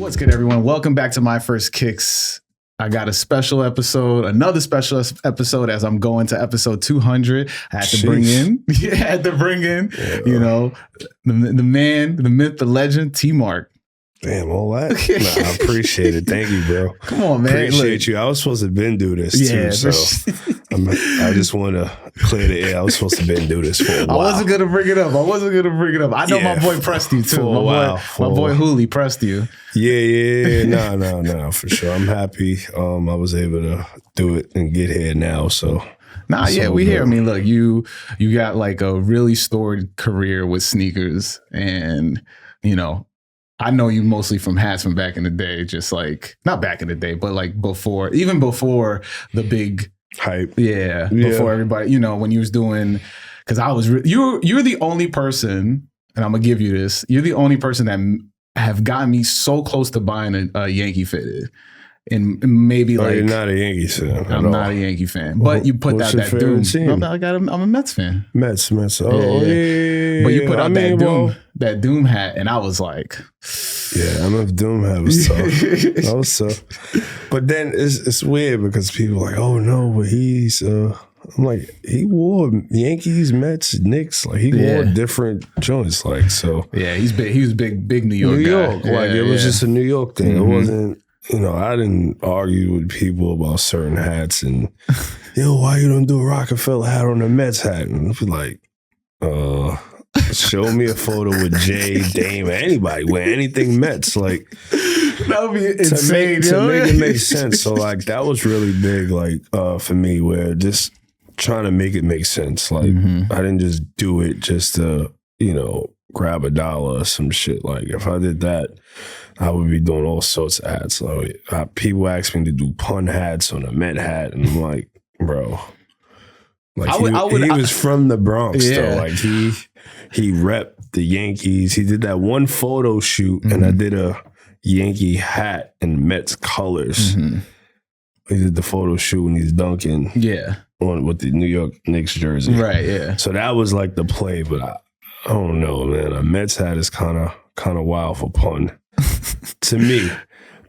What's good, everyone? Welcome back to My First Kicks. I got a special episode, another special episode as I'm going to episode 200. I had to bring in, you know, the man, the myth, the legend, TMark. Damn, all that? Nah, I appreciate it. Thank you, bro. Come on, man. Appreciate you. I was supposed to been do this too, so I just want to clear the air. I was supposed to been do this for a while. I wasn't gonna bring it up. I know my boy pressed you too. My boy Hooli pressed you. Yeah. No, for sure. I'm happy. I was able to do it and get here now. So. We hear. I mean, look, you got like a really storied career with sneakers, and you know. I know you mostly from hats from back in the day, just like, not back in the day, but like even before the big hype. Yeah. Before everybody, you know, when you was doing, because I was, you're the only person, and I'm going to give you this, you're the only person that have gotten me so close to buying a Yankee fitted. And maybe like you're not a Yankees fan. I'm not a Yankee fan, but you put out that Doom. I'm a Mets fan. Mets. Yeah. But you put out that Doom hat, and I was like, yeah, I'm a Doom hat was tough. That was tough. But then it's weird because people are like, oh no, but he's. I'm like, he wore Yankees, Mets, Knicks. Like he wore different joints. Like so. Yeah, he's big. He was big New York guy. Like it was just a New York thing. It wasn't. You know, I didn't argue with people about certain hats and, why you don't do a Rockefeller hat on a Mets hat? And I'd be like, show me a photo with Jay, Dame, or anybody wearing anything Mets. Like, that would be insane. To make it make sense. So, like, that was really big, like, for me, where just trying to make it make sense. Like, I didn't just do it just to, grab $1 or some shit. Like, if I did that, I would be doing all sorts of hats. Like, people ask me to do pun hats on a Met hat, and I'm like, bro. Like he was from the Bronx, though. Like he repped the Yankees. He did that one photo shoot, and I did a Yankee hat in Mets colors. He did the photo shoot, and he's dunking. On with the New York Knicks jersey. Right. Yeah. So that was like the play, but I don't know, man. A Mets hat is kind of wild for pun. To me,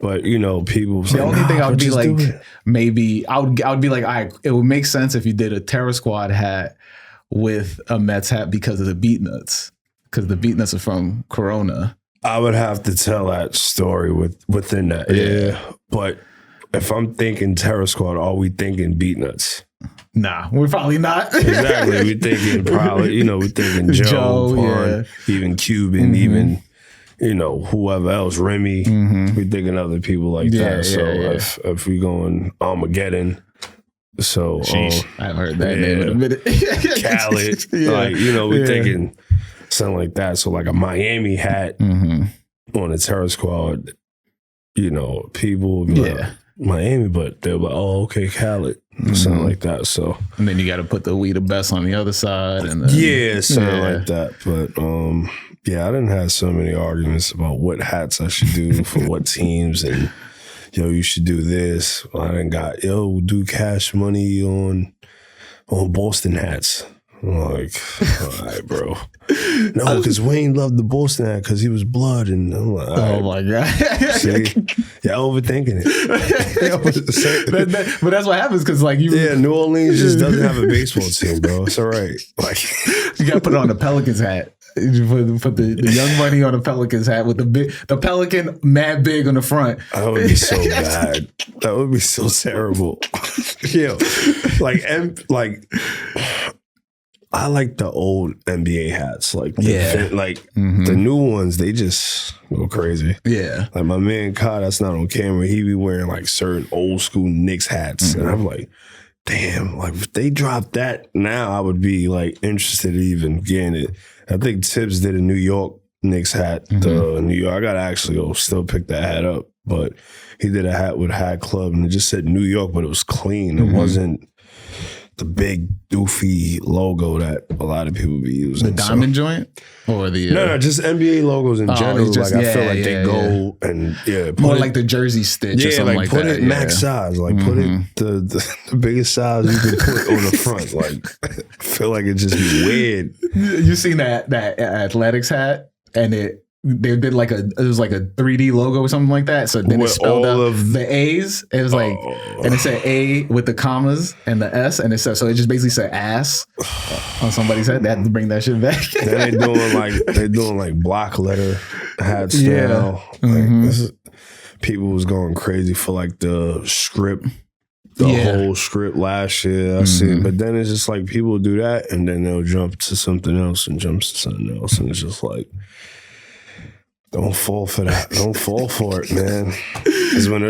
but people. The only thing I would be like, maybe I would be like, it would make sense if you did a Terror Squad hat with a Mets hat because of the Beatnuts, because the Beatnuts are from Corona. I would have to tell that story within that. Yeah, but if I'm thinking Terror Squad, are we thinking Beatnuts? Nah, we're probably not. Exactly, we're thinking probably. We're thinking Joe, Pun, even Cuban, even. Whoever else, Remy, we thinking other people like that. So if we going Armageddon, so I haven't heard that name in a minute. Khaled, we thinking something like that. So like a Miami hat on a Terror Squad, people would be like, Miami, but they're like, oh, okay, Khaled, something like that. So and then you got to put the We the Best on the other side, and then, something like that. But I didn't have so many arguments about what hats I should do for what teams, and you should do this. I didn't got do Cash Money on Boston hats. I'm like, all right, bro. No, because Wayne loved the Boston hat because he was blood, and I'm like, oh my god, see, overthinking it. But that's what happens because like New Orleans just doesn't have a baseball team, bro. It's all right. Like you got to put it on the Pelicans hat. You put the Young Money on the Pelicans hat with the Pelican mad big on the front. That would be so bad. That would be so terrible. I like the old NBA hats, like the new ones. They just go crazy. Yeah, like my man Kai, that's not on camera. He be wearing like certain old school Knicks hats, and I'm like, damn, like if they dropped that now, I would be like interested in even getting it. I think Tibbs did a New York Knicks hat. New York, I gotta actually go still pick that hat up, but he did a hat with Hat Club, and it just said New York, but it was clean. It wasn't the big doofy logo that a lot of people be using. The diamond joint? Or the No, just NBA logos in general. Just, I feel like they go and more like the jersey stitch or something like put that. it max size. Like put it the biggest size you can put on the front. Like I feel like it just be weird. You seen that athletics hat? And they did like it was like a 3D logo or something like that. So then it spelled out the A's. It was like, and it said A with the commas and the S, and it said, so it just basically said ass on somebody's head. They had to bring that shit back. Then they're doing like block letter hat style. Like, people was going crazy for like the script. Whole script last year, I see. But then it's just like people do that and then they'll jump to something else and jumps to something else. And it's just like, don't fall for that. Don't fall for it, man. Because when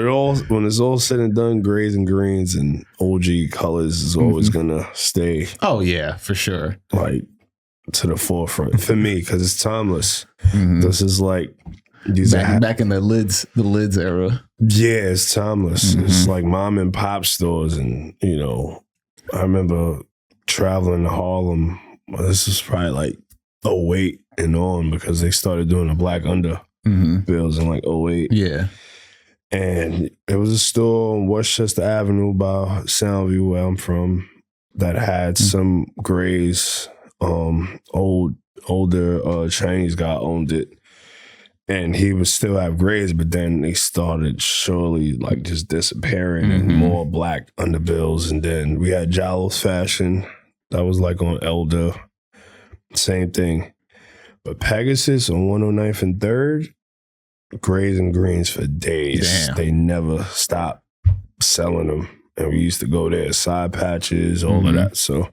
it's all said and done, grays and greens and OG colors is always gonna stay. Oh yeah, for sure. Like to the forefront for me, because it's timeless. This is like back in the lids era. Yeah, it's timeless. It's like mom and pop stores, and I remember traveling to Harlem. This is probably like 08 and on, because they started doing the black under bills in like 08. Yeah. And it was a store on Westchester Avenue by Soundview, where I'm from, that had some grays. Older Chinese guy owned it. And he would still have grays, but then they started surely like just disappearing and more black underbills. And then we had Jalo's Fashion. That was like on Elder. Same thing. But Pegasus on 109th and 3rd, grays and greens for days. Damn. They never stopped selling them. And we used to go there, side patches, all of that. So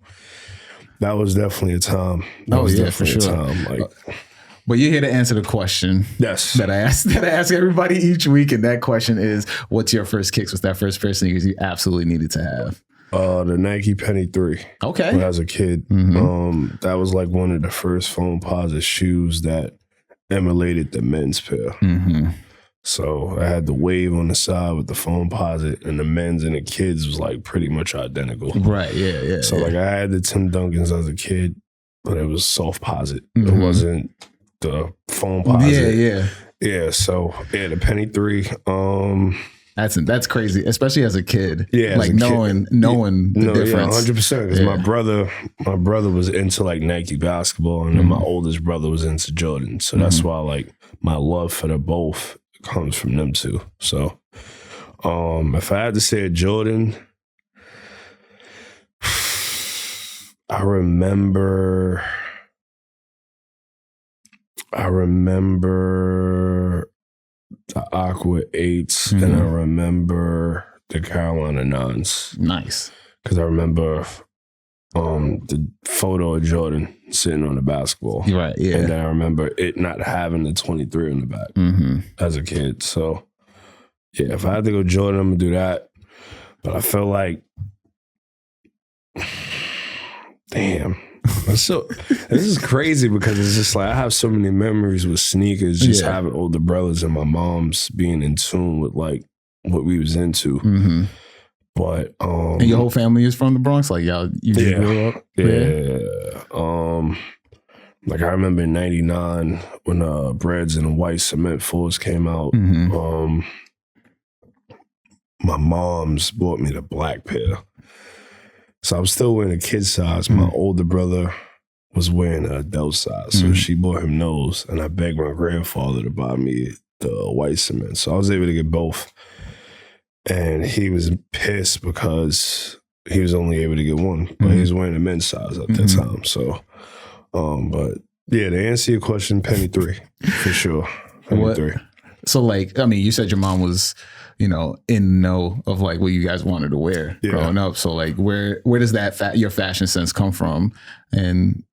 that was definitely a time. That was definitely for sure. A time. Like, but you're here to answer the question. Yes. That I ask everybody each week. And that question is, what's your first kicks? What's that first pair of sneakers you absolutely needed to have? The Nike Penny 3. Okay. When I was a kid. That was like one of the first foam posit shoes that emulated the men's pair. So I had the wave on the side with the foam posit, and the men's and the kids was like pretty much identical. Right, yeah. So like I had the Tim Duncans as a kid, but it was soft posit. It wasn't the foam posit. Yeah, so the Penny 3. That's crazy, especially as a kid. Yeah, like knowing the difference. 100%. Because my brother was into like Nike basketball, and then my oldest brother was into Jordan. So that's why like my love for the both comes from them two. So if I had to say a Jordan, I remember the Aqua 8s, and I remember the Carolina 9s. Nice. Because I remember the photo of Jordan sitting on the basketball. Right, yeah. And then I remember it not having the 23 on the back as a kid. So, yeah, if I had to go Jordan, I'm going to do that. But I feel like, damn. So this is crazy, because it's just like I have so many memories with sneakers, just having older brothers and my mom's being in tune with like what we was into. But and your whole family is from the Bronx, like you just grew up. Like I remember in '99 when Breads and White Cement Floors came out. My mom's bought me the black pair. So I was still wearing a kid size. My older brother was wearing an adult size. So she bought him those. And I begged my grandfather to buy me the white cement. So I was able to get both. And he was pissed because he was only able to get one. But he was wearing a men's size at that time. So, but yeah, to answer your question, Penny 3, for sure. Penny 3. So like, I mean, you said your mom was, in the know of like what you guys wanted to wear growing up. So like, where does that your fashion sense come from? And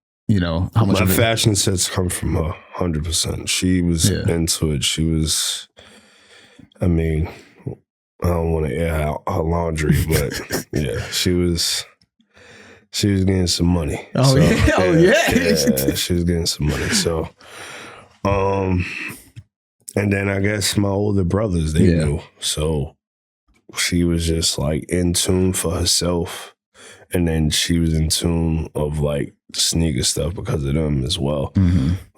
how much my fashion sense come from her 100%. She was into it. She was, I mean, I don't want to air out her laundry, but yeah, she was getting some money. Oh, so, yeah, she was getting some money. So, and then I guess my older brothers, they knew. So she was just like in tune for herself. And then she was in tune of like sneaker stuff because of them as well.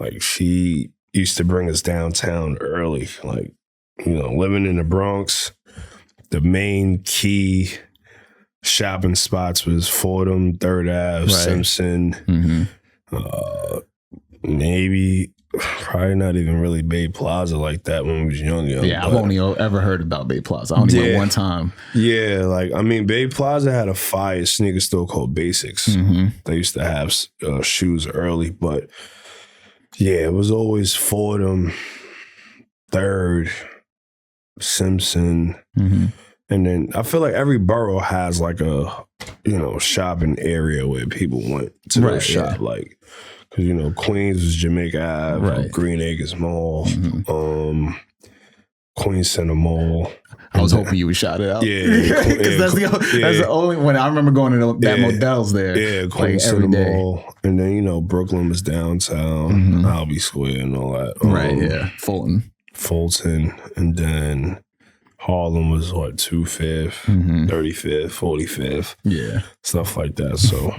Like she used to bring us downtown early. Like, living in the Bronx, the main key shopping spots was Fordham, 3rd Ave, Simpson, maybe probably not even really Bay Plaza like that when we was young. Yeah, I've only ever heard about Bay Plaza. I only went one time. Yeah, like, I mean, Bay Plaza had a fire sneaker store called Basics. They used to have shoes early, but yeah, it was always Fordham, Third, Simpson. And then I feel like every borough has like a, shopping area where people went to go shop. Like, because, Queens was Jamaica Ave, Green Acres Mall, Queens Center Mall. I was hoping you would shout it out. Yeah. Because that's the only one. I remember going to that Modell's there. Yeah, Queens Center Mall. And then, Brooklyn was downtown, Albee Square and all that. Fulton. And then Harlem was 25th, 35th, 45th. Yeah. Stuff like that. So,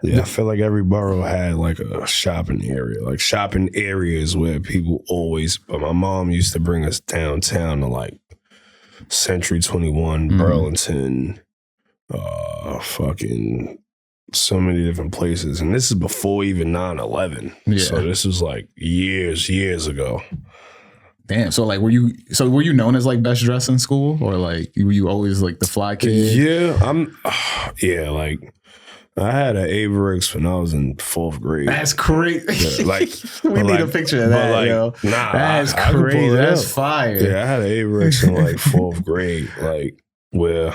yeah, I feel like every borough had like a shopping area. Like shopping areas where people always, but my mom used to bring us downtown to like Century 21, Burlington, fucking so many different places. And this is before even 9/11. Yeah. So this was like years ago. Damn. So like, were you known as like best dressed in school, or like were you always like the fly kid? Yeah, like I had an Averix when I was in 4th grade. That's crazy. Yeah, like we need a picture of that, like, yo. Nah, that's crazy. That's fire. Yeah, I had an Averix in like 4th grade, like where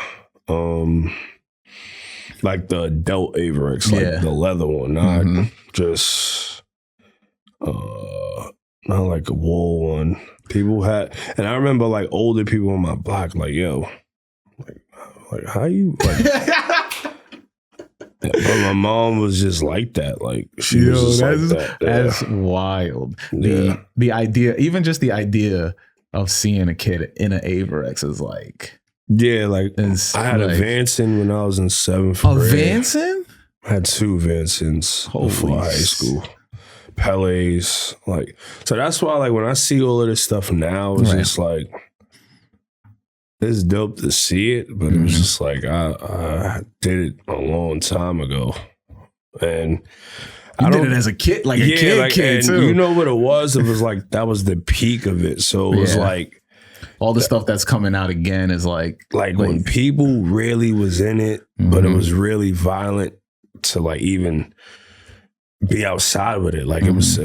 like the adult Averix, like the leather one, not just not like a wool one. People had, and I remember like older people on my block, like, yo, like how you like. But my mom was just like that. Like she was just like that. Yeah. That's wild. The idea, even just the idea of seeing a kid in an Averix is like, like I had a Vanson when I was in 7th grade. A Vanson? I had 2 Vansons before high school. Pelés, like, so that's why like when I see all of this stuff now, it's just like, it's dope to see it, but it was just like I did it a long time ago, and I did it as a kid, like a kid too. You know what it was? It was like that was the peak of it. So it was like all the stuff that's coming out again is like when people really was in it, but it was really violent to like even be outside with it. Like it was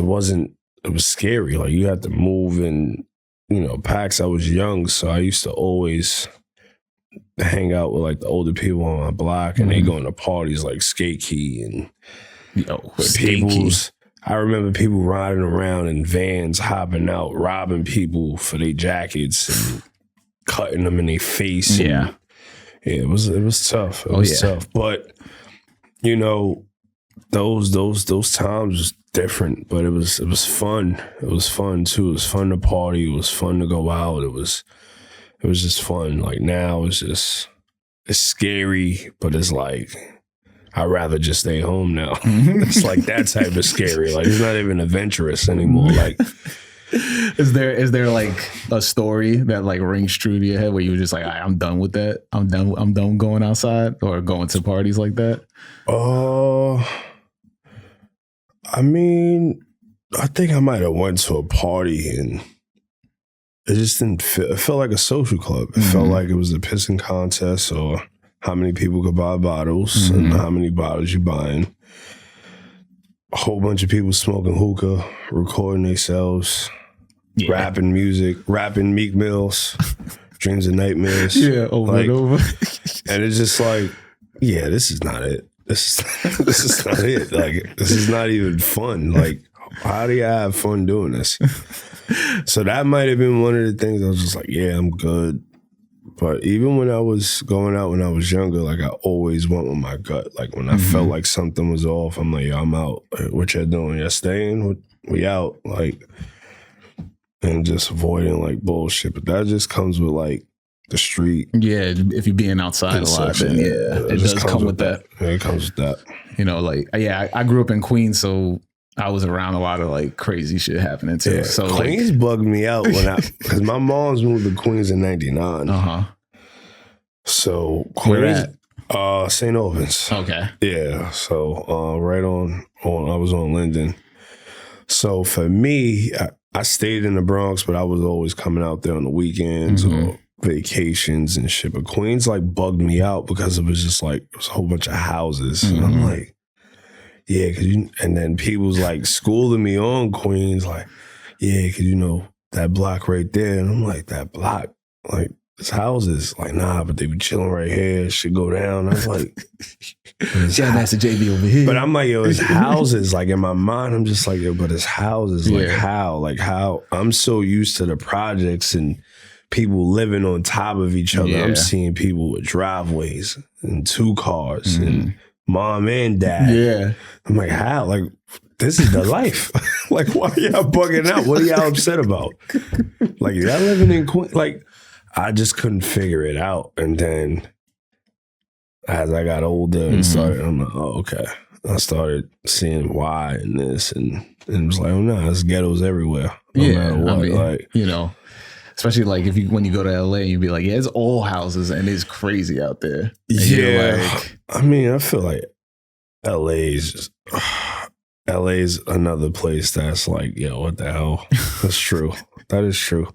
scary. Like you had to move in, packs. I was young, so I used to always hang out with like the older people on my block, and they going to parties like Skate Key and I remember people riding around in vans, hopping out, robbing people for their jackets and cutting them in their face. And, it was tough. It was tough, but those times was different, but it was fun. It was fun too. It was fun to party. It was fun to go out. It was just fun. Like now it's scary, but it's like I'd rather just stay home now. It's like that type of scary. Like it's not even adventurous anymore. Like is there like a story that like rings true to your head where you were just like, I'm done with that. I'm done going outside or going to parties like that? I mean, I think I might have went to a party and it just didn't feel, it felt like a social club. It felt like it was a pissing contest or how many people could buy bottles and how many bottles you buying. A whole bunch of people smoking hookah, recording themselves, rapping music, rapping Meek Mill's Dreams and Nightmares. Over and over. And it's just like, this is not it. This is not it. Like, this is not even fun. Like, how do you have fun doing this? So that might have been one of the things I was just like, I'm good. But even when I was going out when I was younger, like I always went with my gut. Like when I felt like something was off, I'm like, I'm out. Like, what y'all doing? Y'all staying? We out. Like, and just avoiding like bullshit. But that just comes with like the street. Yeah, if you're being outside a lot, then it does come with that. Yeah, it comes with that. Like, I grew up in Queens, so I was around a lot of like crazy shit happening too. Yeah, so Queens bugged me out because my mom's moved to Queens in '99. So Queens, St. Albans. Okay. Yeah. So right on I was on Linden. So for me, I stayed in the Bronx, but I was always coming out there on the weekends or vacations and shit. But Queens like bugged me out because it was just like it was a whole bunch of houses, and I'm like, yeah, because and then people's like schooling me on Queens, like, yeah, because you know that block right there, and I'm like, that block, like. It's houses. Like, nah, but they be chilling right here. Shit go down. I was like, yeah, Master JB over here. But I'm like, yo, it's houses. Like in my mind, I'm just like, yo, but it's houses. Like how? Like how? I'm so used to the projects and people living on top of each other. I'm seeing people with driveways and 2 cars and mom and dad. Yeah. I'm like, how? Like, this is the life. Like, why are y'all bugging out? What are y'all upset about? Like, y'all living in Queens? Like, I just couldn't figure it out. And then as I got older and started, I'm like, oh, okay. I started seeing why and this. And it was like, oh, no, there's ghettos everywhere. No matter what. I mean, like, you know, especially like when you go to LA, you'd be like, yeah, it's all houses and it's crazy out there. And like, I mean, I feel like LA's another place that's like, yo, what the hell? That's true. That is true.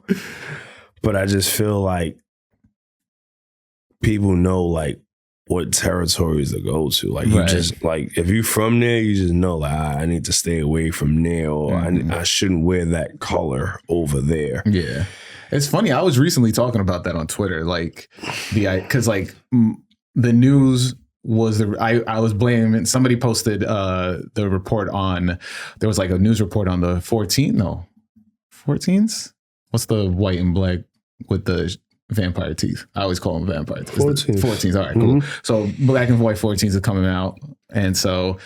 But I just feel like people know like what territories to go to. Like you just like if you're from there, you just know like I need to stay away from there, or I shouldn't wear that color over there. Yeah, it's funny. I was recently talking about that on Twitter, like because like the news was I was blaming somebody posted the report on there was like a news report on the 14s. What's the white and black with the vampire teeth? I always call them vampire teeth. 14s. All right, cool. So black and white 14s are coming out. And so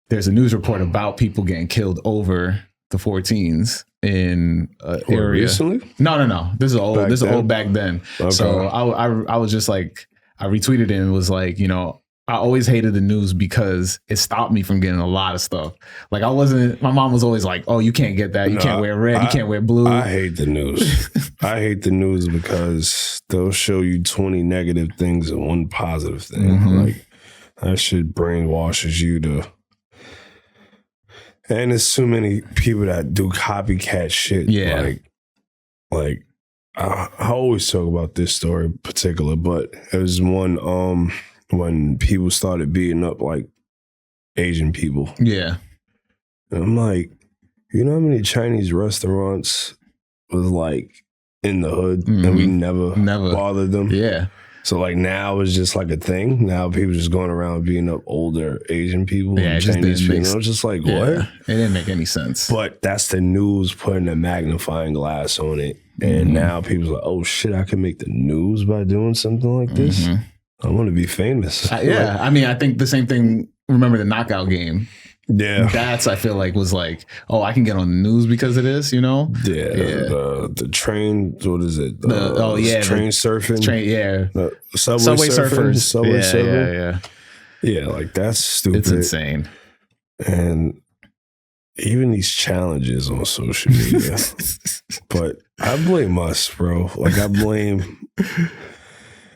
there's a news report about people getting killed over the 14s in an area. Recently? No. This is old. This is old back then. Okay. So I was just like, I retweeted it and was like, you know, I always hated the news because it stopped me from getting a lot of stuff. Like my mom was always like, oh, you can't get that. You can't wear red. You can't wear blue. I hate the news. I hate the news because they'll show you 20 negative things and 1 positive thing. Like that shit brainwashes you to. And there's so many people that do copycat shit. Yeah. Like I always talk about this story in particular, but it was one, when people started beating up like Asian people. Yeah. And I'm like, you know how many Chinese restaurants was like in the hood and we never bothered them? Yeah. So like now it's just like a thing. Now people just going around beating up older Asian people and Chinese people. I was just like, what? It didn't make any sense. But that's the news putting a magnifying glass on it. And now people's like, oh shit, I can make the news by doing something like this. I want to be famous. Yeah. I mean, I think the same thing. Remember the knockout game? Yeah. That's, I feel like, was like, oh, I can get on the news because of this, you know? Yeah. The train, what is it? Train surfing. Subway surfers. Subway surfing. Yeah, like that's stupid. It's insane. And even these challenges on social media. But I blame us, bro. Like I blame...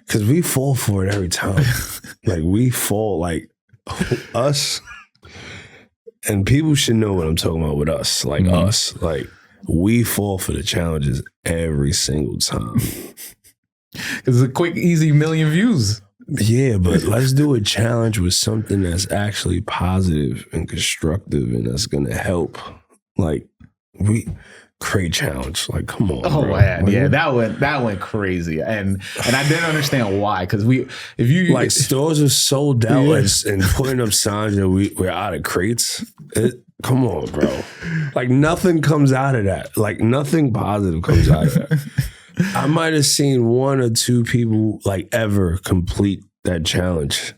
Because we fall for it every time. Like, we fall, like, us. And people should know what I'm talking about with us. Like, us. Like, we fall for the challenges every single time. It's a quick, easy million views. Yeah, but let's do a challenge with something that's actually positive and constructive and that's going to help. Like, Crate challenge, like come on. Oh bro. Man, like, yeah, that went crazy, and I didn't understand why. Because if you like stores are sold out and putting up signs that we're out of crates. Come on, bro. Like nothing comes out of that. Like nothing positive comes out of that. I might have seen 1 or 2 people like ever complete that challenge.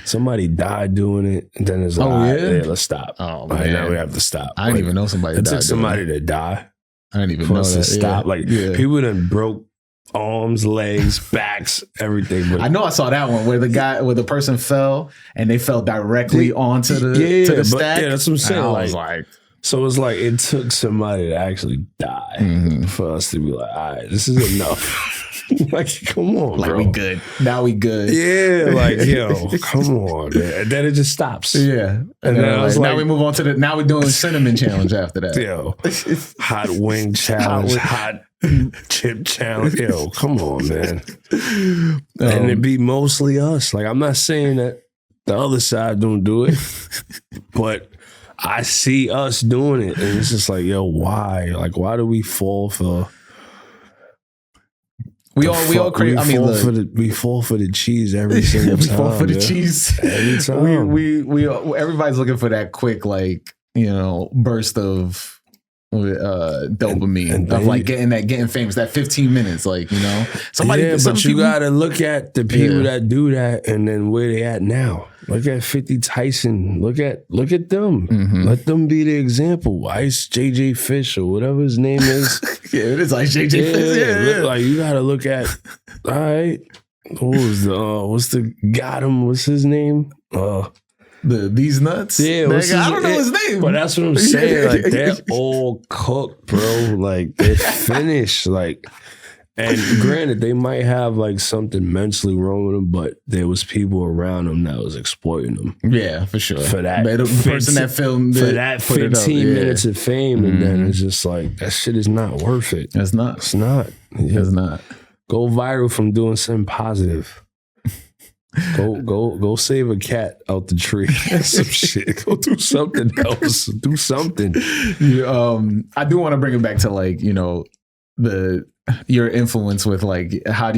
Somebody died doing it, and then it's like, let's stop. Oh, man. Now we have to stop. I didn't even know somebody died. It took somebody to die. I didn't even know that. To stop. Like people done broke arms, legs, backs, everything. But I know I saw that one where the person fell and they fell directly onto the stack. Yeah, that's what I'm saying. I was like, so it's like it took somebody to actually die for us to be like, all right, this is enough. Like, come on, like, bro. we good. Now we good. Yeah, like, yo, come on, man. And then it just stops. Yeah. And then I was like, now we move on to now we're doing cinnamon challenge after that. Yo, hot wing challenge, hot chip challenge. Yo, come on, man. And it'd be mostly us. Like, I'm not saying that the other side don't do it, but I see us doing it. And it's just like, yo, why? Like, why do we fall for... We all crazy. I mean, we fall for the cheese every single time. We fall for the cheese every time. We everybody's looking for that quick, like, you know, burst of dopamine and of like getting famous. That 15 minutes, like, you know, somebody. Yeah, but you gotta look at the people that do that, and then where they at now. Look at 50 Tyson. Look at them. Mm-hmm. Let them be the example. Ice JJ Fish or whatever his name is. Yeah, it is Ice JJ Fish. Yeah. Like, you gotta look at. All right, what's his name? These nuts. Yeah, I don't know his name, but that's what I'm saying. Like, they're all cooked, bro. Like, they're finished. Like. And granted, they might have like something mentally wrong with them, but there was people around them that was exploiting them. Yeah, for sure. For that, the person that filmed for that 15 minutes of fame, and then it's just like, that shit is not worth it. It's not. It's not. It's not. Go viral from doing something positive. Go save a cat out the tree. Some shit. Go do something else. Do something. I do want to bring it back to, like, you know, your influence with, like, what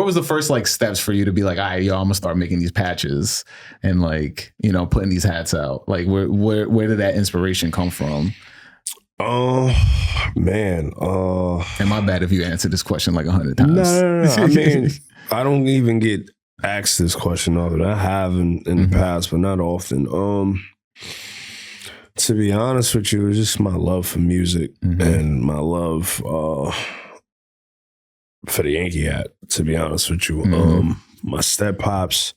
was the first, like, steps for you to be like, all right, yo, I'm gonna start making these patches and, like, you know, putting these hats out? Like, where did that inspiration come from? Oh, man. And my bad if you answered this question like 100 times. No. I mean, I don't even get asked this question often. I have in the past, but not often. To be honest with you, it's just my love for music and my love for the Yankee hat, to be honest with you. My step pops,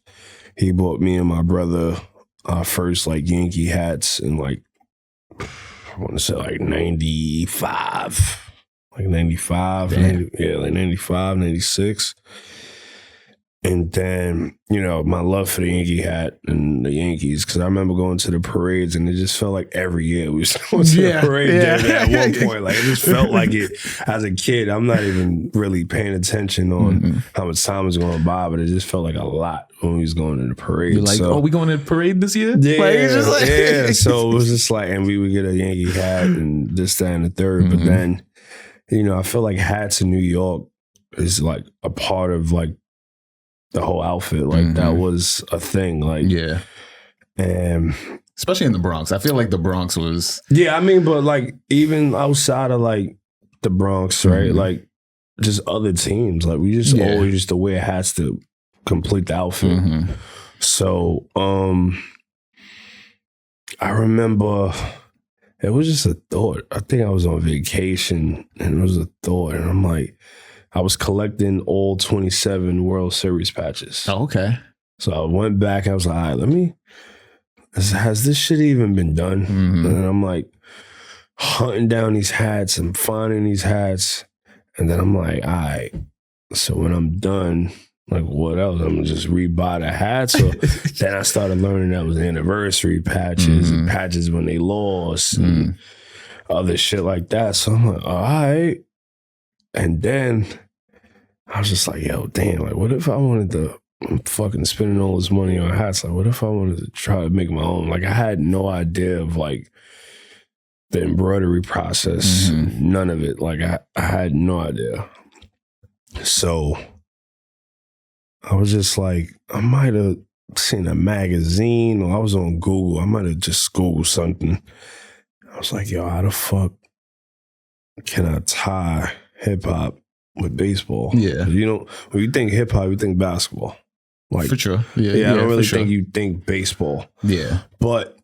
he bought me and my brother our first, like, Yankee hats in, like, I want to say like 95. Like 95. 95, 96. And then, you know, my love for the Yankee hat and the Yankees, because I remember going to the parades and it just felt like every year we was going to the parade at one point. Like, it just felt like it as a kid. I'm not even really paying attention on how much time was going by, but it just felt like a lot when we was going to the parade. You're like, we going to the parade this year? Yeah. Like, it's just like yeah. So it was just like, and we would get a Yankee hat and this, that, and the third. But then, you know, I feel like hats in New York is like a part of, like, the whole outfit. Like, that was a thing. Like, yeah. And especially in the Bronx. I feel like the Bronx was... Yeah, I mean, but, like, even outside of, like, the Bronx, right? Like, just other teams. Like, we just always used to wear hats to complete the outfit. So, I remember it was just a thought. I think I was on vacation and it was a thought. And I'm like, I was collecting all 27 World Series patches. Oh, okay. So I went back. I was like, all right, has this shit even been done? And I'm like hunting down these hats and finding these hats. And then I'm like, all right, so when I'm done, like, what else? I'm gonna just rebuy the hats. So then I started learning that was anniversary patches and patches when they lost and other shit like that. So I'm like, all right. And then I was just like, yo, damn, like, what if I wanted to, I'm fucking spending all this money on hats. Like, what if I wanted to try to make my own? Like, I had no idea of, like, the embroidery process. None of it. Like, I had no idea. So I was just like, I might have seen a magazine or I was on Google. I might have just Googled something. I was like, yo, how the fuck can I tie hip hop with baseball? Yeah. You know, when you think hip hop, you think basketball. Like, for sure. Yeah, I don't really think you think baseball. Yeah. But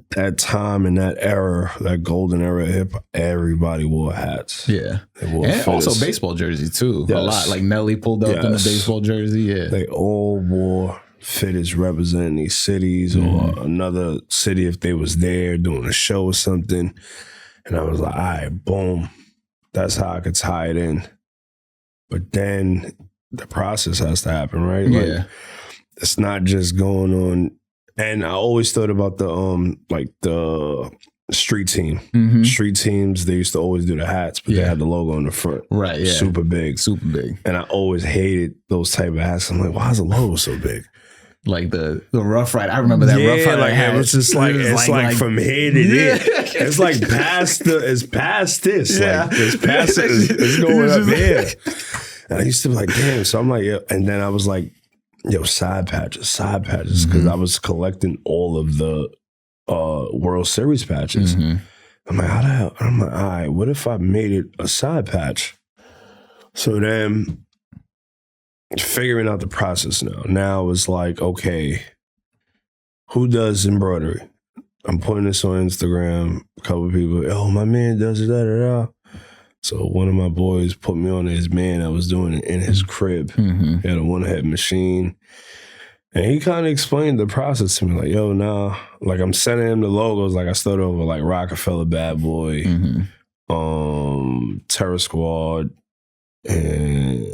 that time and that era, that golden era of hip hop, everybody wore hats. Yeah. And also baseball jersey too. Yes. A lot. Like Nelly pulled up in the baseball jersey. Yeah. They all wore fitteds representing these cities or another city if they was there doing a show or something. And I was like, all right, boom. that's how I could tie it in. But then the process has to happen, right? Yeah. Like, it's not just going on. And I always thought about the street team. Mm-hmm. Street teams, they used to always do the hats, but they had the logo on the front. Right, yeah. Super big. Super big. And I always hated those type of hats. I'm like, why is the logo so big? Like the Rough Rider. I remember that Rough Rider hat. It's just like, it's like from here to there. It's like past this. Yeah. Like, it's going up here. And I used to be like, damn. So I'm like, yo. And then I was like, yo, side patches. Because I was collecting all of the World Series patches. Mm-hmm. I'm like, how the hell? I'm like, all right, what if I made it a side patch? So then figuring out the process now it's like, okay, who does embroidery? I'm putting this on Instagram. A couple of people, oh, my man does it, da. So one of my boys put me on his man that was doing it in his crib. Mm-hmm. He had a one-head machine. And he kind of explained the process to me, like, yo, nah. Like, I'm sending him the logos. Like, I started over, like, Rockefeller Bad Boy, Terror Squad, and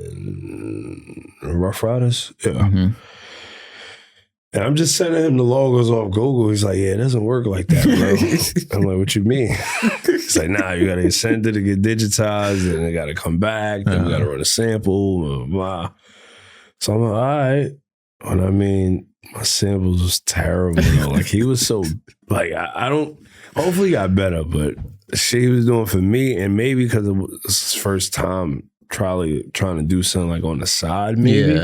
Rough Riders. Yeah. Mm-hmm. And I'm just sending him the logos off Google. He's like, yeah, it doesn't work like that, bro. I'm like, what you mean? He's like, nah, you got to send it to get digitized, and it got to come back. Then we got to run a sample, blah, blah. So I'm like, all right. And I mean, my samples was terrible, though. Like, he was so, like, I don't, hopefully he got better, but shit he was doing for me, and maybe because it was his first time trying to do something like on the side, maybe.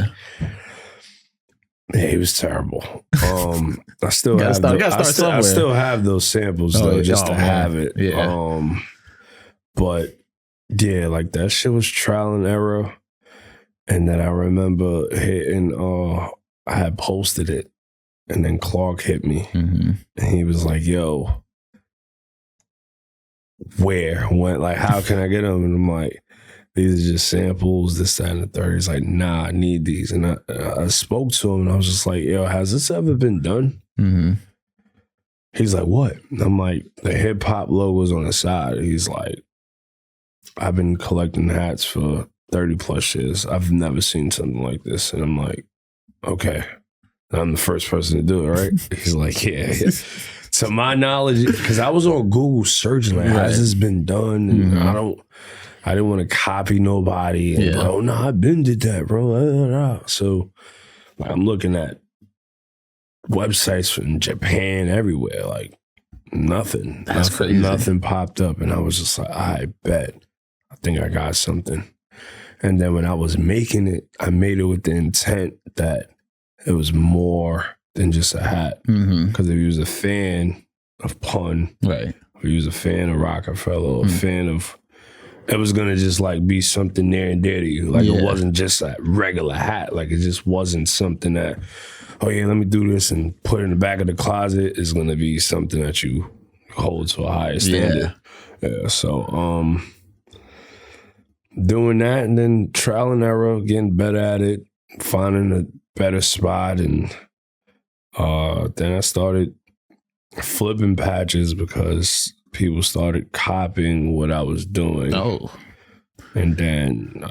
Yeah, he was terrible. I still have I still have those samples though, just to have it. Yeah. But yeah, like that shit was trial and error. And then I remember hitting I had posted it, and then Clark hit me. And he was like, yo, when, like, how can I get them? And I'm like, these are just samples, this, that, and the third. He's like, nah, I need these. And I spoke to him, and I was just like, yo, has this ever been done? He's like, what? And I'm like, the hip hop logo's on the side. He's like, I've been collecting hats for 30 plus years. I've never seen something like this. And I'm like, okay, I'm the first person to do it, right? He's like, yeah. To my knowledge, because I was on Google searching, like, has this been done? And I didn't want to copy nobody. And bro, nah, I been did that, bro. So like, I'm looking at websites from Japan, everywhere, like nothing. That's crazy. Nothing popped up. And I was just like, I bet. I think I got something. And then when I was making it, I made it with the intent that it was more than just a hat. Because if you was a fan of Pun, right, or you was a fan of Rockefeller, or a fan of, it was going to just like be something near and dear to you. Like it wasn't just a regular hat. Like it just wasn't something that, oh yeah, let me do this and put it in the back of the closet. It's going to be something that you hold to a higher standard. Yeah. So, doing that, and then trial and error, getting better at it, finding a better spot. And then I started flipping patches because people started copying what I was doing. Oh. And then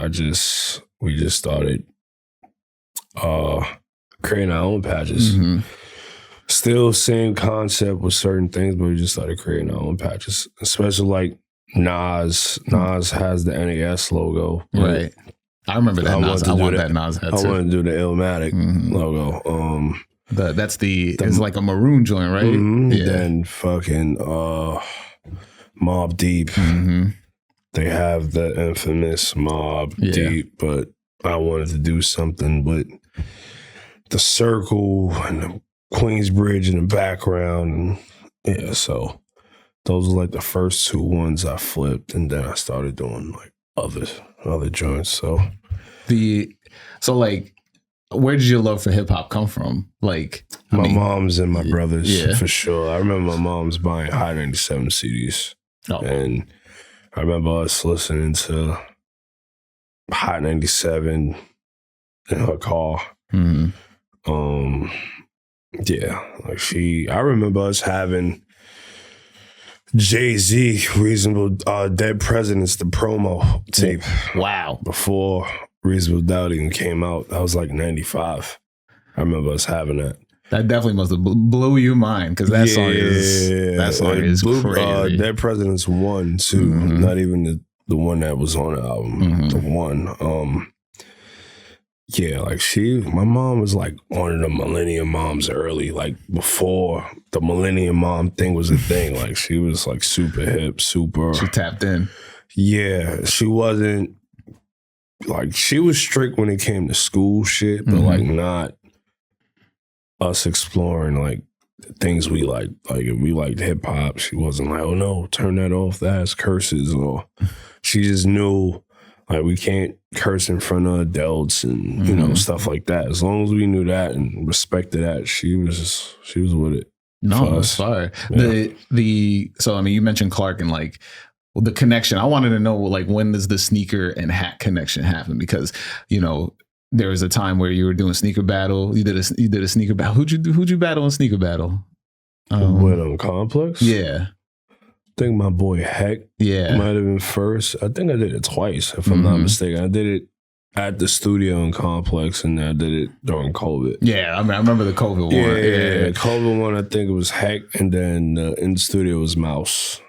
we just started creating our own patches. Still same concept with certain things, but we just started creating our own patches. Especially like Nas. Nas has the NAS logo. Right. I remember that Nas. I want that Nas hat too. I want to do the Illmatic logo. It's like a maroon joint, right? Yeah. Then fucking Mobb Deep. They have the infamous Mobb Deep, but I wanted to do something with the circle and the Queensbridge in the background. And yeah, so those were like the first two ones I flipped, and then I started doing like other joints. So like, where did your love for hip hop come from? Like my mom's and my brothers, for sure. I remember my mom's buying High 97 CDs, and I remember us listening to High 97 in her car. I remember us having Jay-Z, Reasonable Dead Presidents, the promo tape. Wow. Before Reasonable Doubt even came out. That was like 95. I remember us having that. That definitely must have blew your mind because that song is crazy. Dead Presidents 1, 2, not even the one that was on the album. The one. Yeah, like my mom was like one of the millennium moms early, like before the millennium mom thing was a thing. Like she was like super hip, super. She tapped in. Yeah, she wasn't like, she was strict when it came to school shit, but like not us exploring like things we like. Like if we liked hip hop, she wasn't like, oh no, turn that off, that's curses. Or she just knew like we can't curse in front of adults and you know, stuff like that. As long as we knew that and respected that, she was with it. No, it's fire. Yeah. So I mean, you mentioned Clark and like the connection. I wanted to know like when does the sneaker and hat connection happen? Because you know, there was a time where you were doing sneaker battle. You did a sneaker battle. Who'd you battle in sneaker battle? With Complex? Yeah. I think my boy Heck might have been first. I think I did it twice, if I'm not mistaken. I did it at the studio in Complex, and I did it during COVID. Yeah, I mean, I remember the COVID one. Yeah, COVID one, I think it was Heck, and then in the studio was Mouse.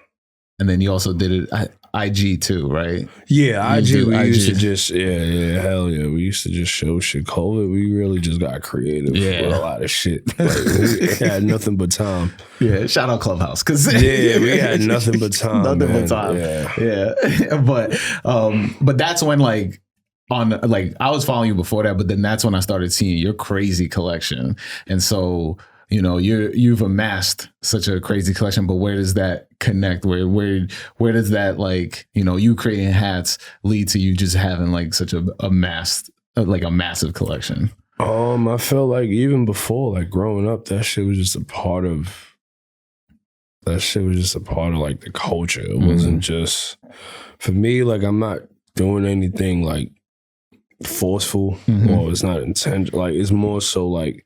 And then you also did it at IG too, right? Yeah, IG. We used to just, hell yeah. We used to just show shit. COVID, we really just got creative with a lot of shit. Like, we had nothing but time. Yeah, shout out Clubhouse. We had nothing but time. Nothing but time. Yeah. But that's when like, I was following you before that, but then that's when I started seeing your crazy collection. And so, you know, you've amassed such a crazy collection, but where does that connect? Where does that, like, you know, you creating hats lead to you just having like such a massive collection? I feel like even before, like growing up, that shit was just a part of like the culture. It wasn't just for me. Like I'm not doing anything like forceful or it's not intentional. Like it's more so like,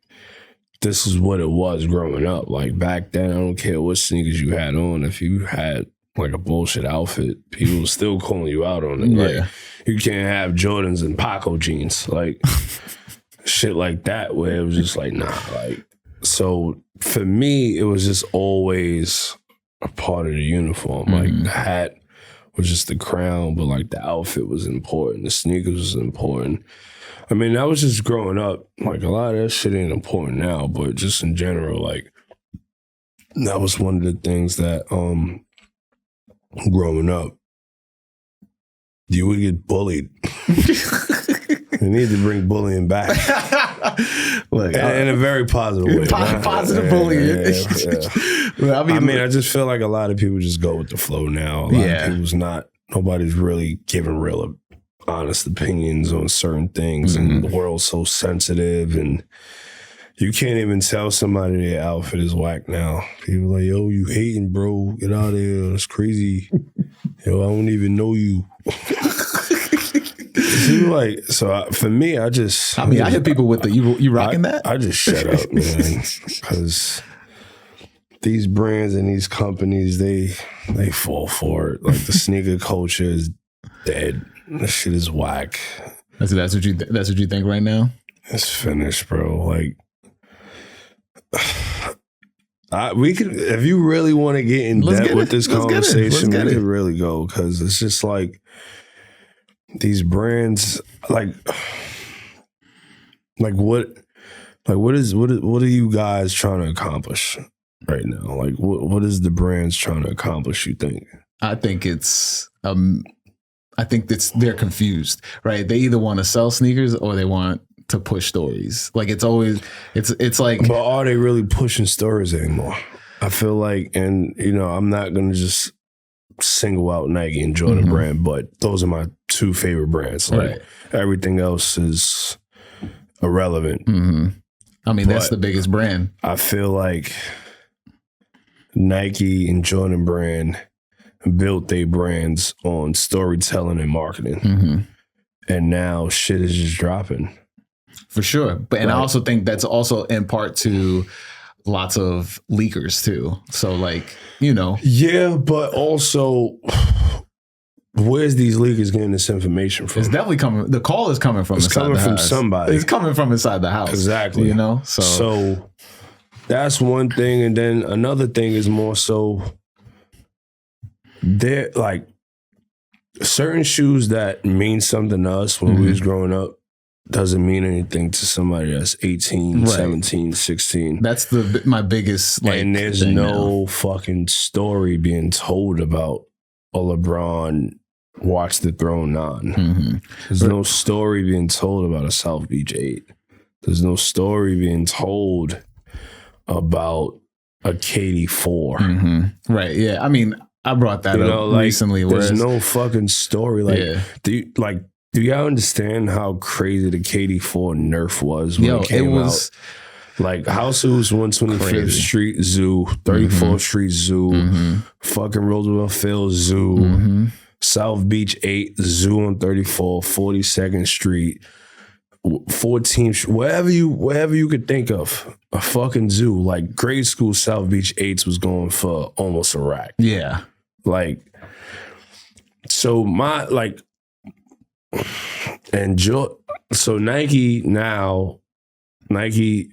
this is what it was growing up. Like back then, I don't care what sneakers you had on. If you had like a bullshit outfit, people were still calling you out on it. Like you can't have Jordans and Paco jeans, like shit like that. Where it was just like, nah. Like so, for me, it was just always a part of the uniform. Like the hat was just the crown, but like the outfit was important. The sneakers was important. I mean, that was just growing up. Like, a lot of that shit ain't important now, but just in general, like, that was one of the things that, growing up, you would get bullied. You need to bring bullying back. Like, in a very positive way. Positive bullying. Yeah. I mean, I just feel like a lot of people just go with the flow now. A lot of nobody's really giving real honest opinions on certain things, and the world's so sensitive, and you can't even tell somebody their outfit is whack now. People are like, yo, you hating, bro, get out of here, it's crazy. Yo, I don't even know you. Like, so for me, I hear people with the you rocking that. I just shut up, man, because these brands and these companies, they fall for it. Like the sneaker culture is dead. This shit is whack. That's what you think right now? It's finished, bro. Like, we could, if you really want to get in depth with this conversation, we could really go, because it's just like these brands, like what are you guys trying to accomplish right now? Like, what is the brands trying to accomplish, you think? I think they're confused, right? They either want to sell sneakers or they want to push stories. Like it's like, but are they really pushing stories anymore? I feel like, and you know, I'm not gonna just single out Nike and Jordan brand, but those are my two favorite brands. Like everything else is irrelevant. I mean, that's the biggest brand. I feel like Nike and Jordan brand built their brands on storytelling and marketing. And now shit is just dropping. For sure. And I also think that's also in part to lots of leakers too. So like, you know. Yeah, but also, where's these leakers getting this information from? It's definitely coming. The call is coming from inside the house. It's coming from somebody. It's coming from inside the house. Exactly. You know? So that's one thing. And then another thing is more so, they're like certain shoes that mean something to us when we was growing up doesn't mean anything to somebody that's 18, 17, 16. That's my biggest like. And there's no fucking story being told about a LeBron Watch the Throne 9. There's no story being told about a South Beach 8. There's no story being told about a KD 4. Right. Yeah. I mean, I brought that up recently. There's no fucking story. Like, do y'all understand how crazy the KD 4 nerf was when it came out? Like House of Hoops, 125th Street Zoo, 34th Street Zoo, fucking Roosevelt Field Zoo, South Beach 8 Zoo on 34th, 42nd Street, 14th, wherever you could think of, a fucking zoo. Like grade school South Beach 8s was going for almost a rack. Yeah. Like, so so Nike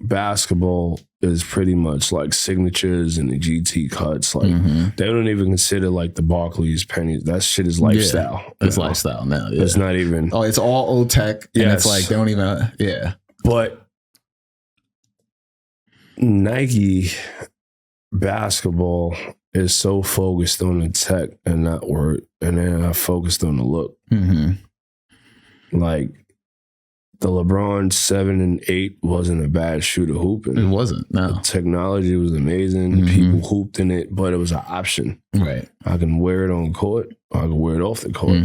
basketball is pretty much like signatures and the GT cuts. Like they don't even consider like the Barclays pennies. That shit is lifestyle. Yeah, it's lifestyle now. Yeah. It's not even. Oh, it's all old tech. And it's like they don't even. Yeah. But Nike basketball is so focused on the tech and not word, and they're not focused on the look. Like the LeBron 7 and 8 wasn't a bad shoe to hoop in. It wasn't. No, the technology was amazing. People hooped in it, but it was an option. Right. I can wear it on court. I can wear it off the court.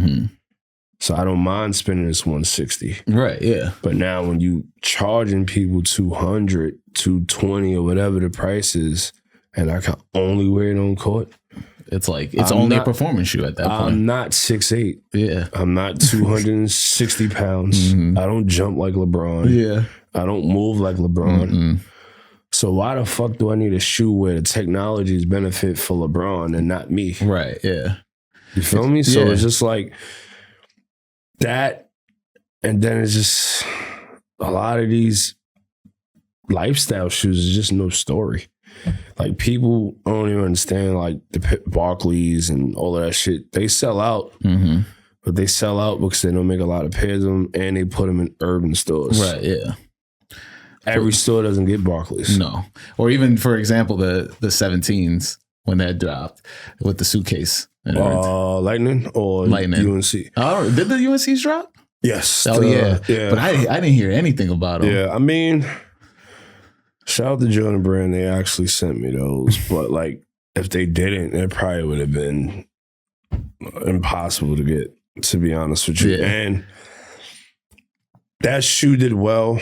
So I don't mind spending this 160. Right. Yeah. But now when you charging people 200, 220 or whatever the price is, and I can only wear it on court. It's like it's only a performance shoe at that point. I'm not 6'8". Yeah. I'm not 260 pounds. I don't jump like LeBron. Yeah. I don't move like LeBron. So why the fuck do I need a shoe where the technology is benefit for LeBron and not me? Right. Yeah. You feel me? So it's just like that. And then it's just a lot of these lifestyle shoes is just no story. Like people don't even understand like the Barclays and all of that shit. They sell out, but they sell out because they don't make a lot of pairs of them and they put them in urban stores. Right, yeah. Every store doesn't get Barclays. No. Or even, for example, the 17s when that dropped with the suitcase. Lightning or Lightning. UNC? Oh, did the UNCs drop? Yes. Oh, yeah. But I didn't hear anything about them. Yeah, I mean... Shout out to Jordan Brand. They actually sent me those. But like, if they didn't, it probably would have been impossible to get, to be honest with you. Yeah. And that shoe did well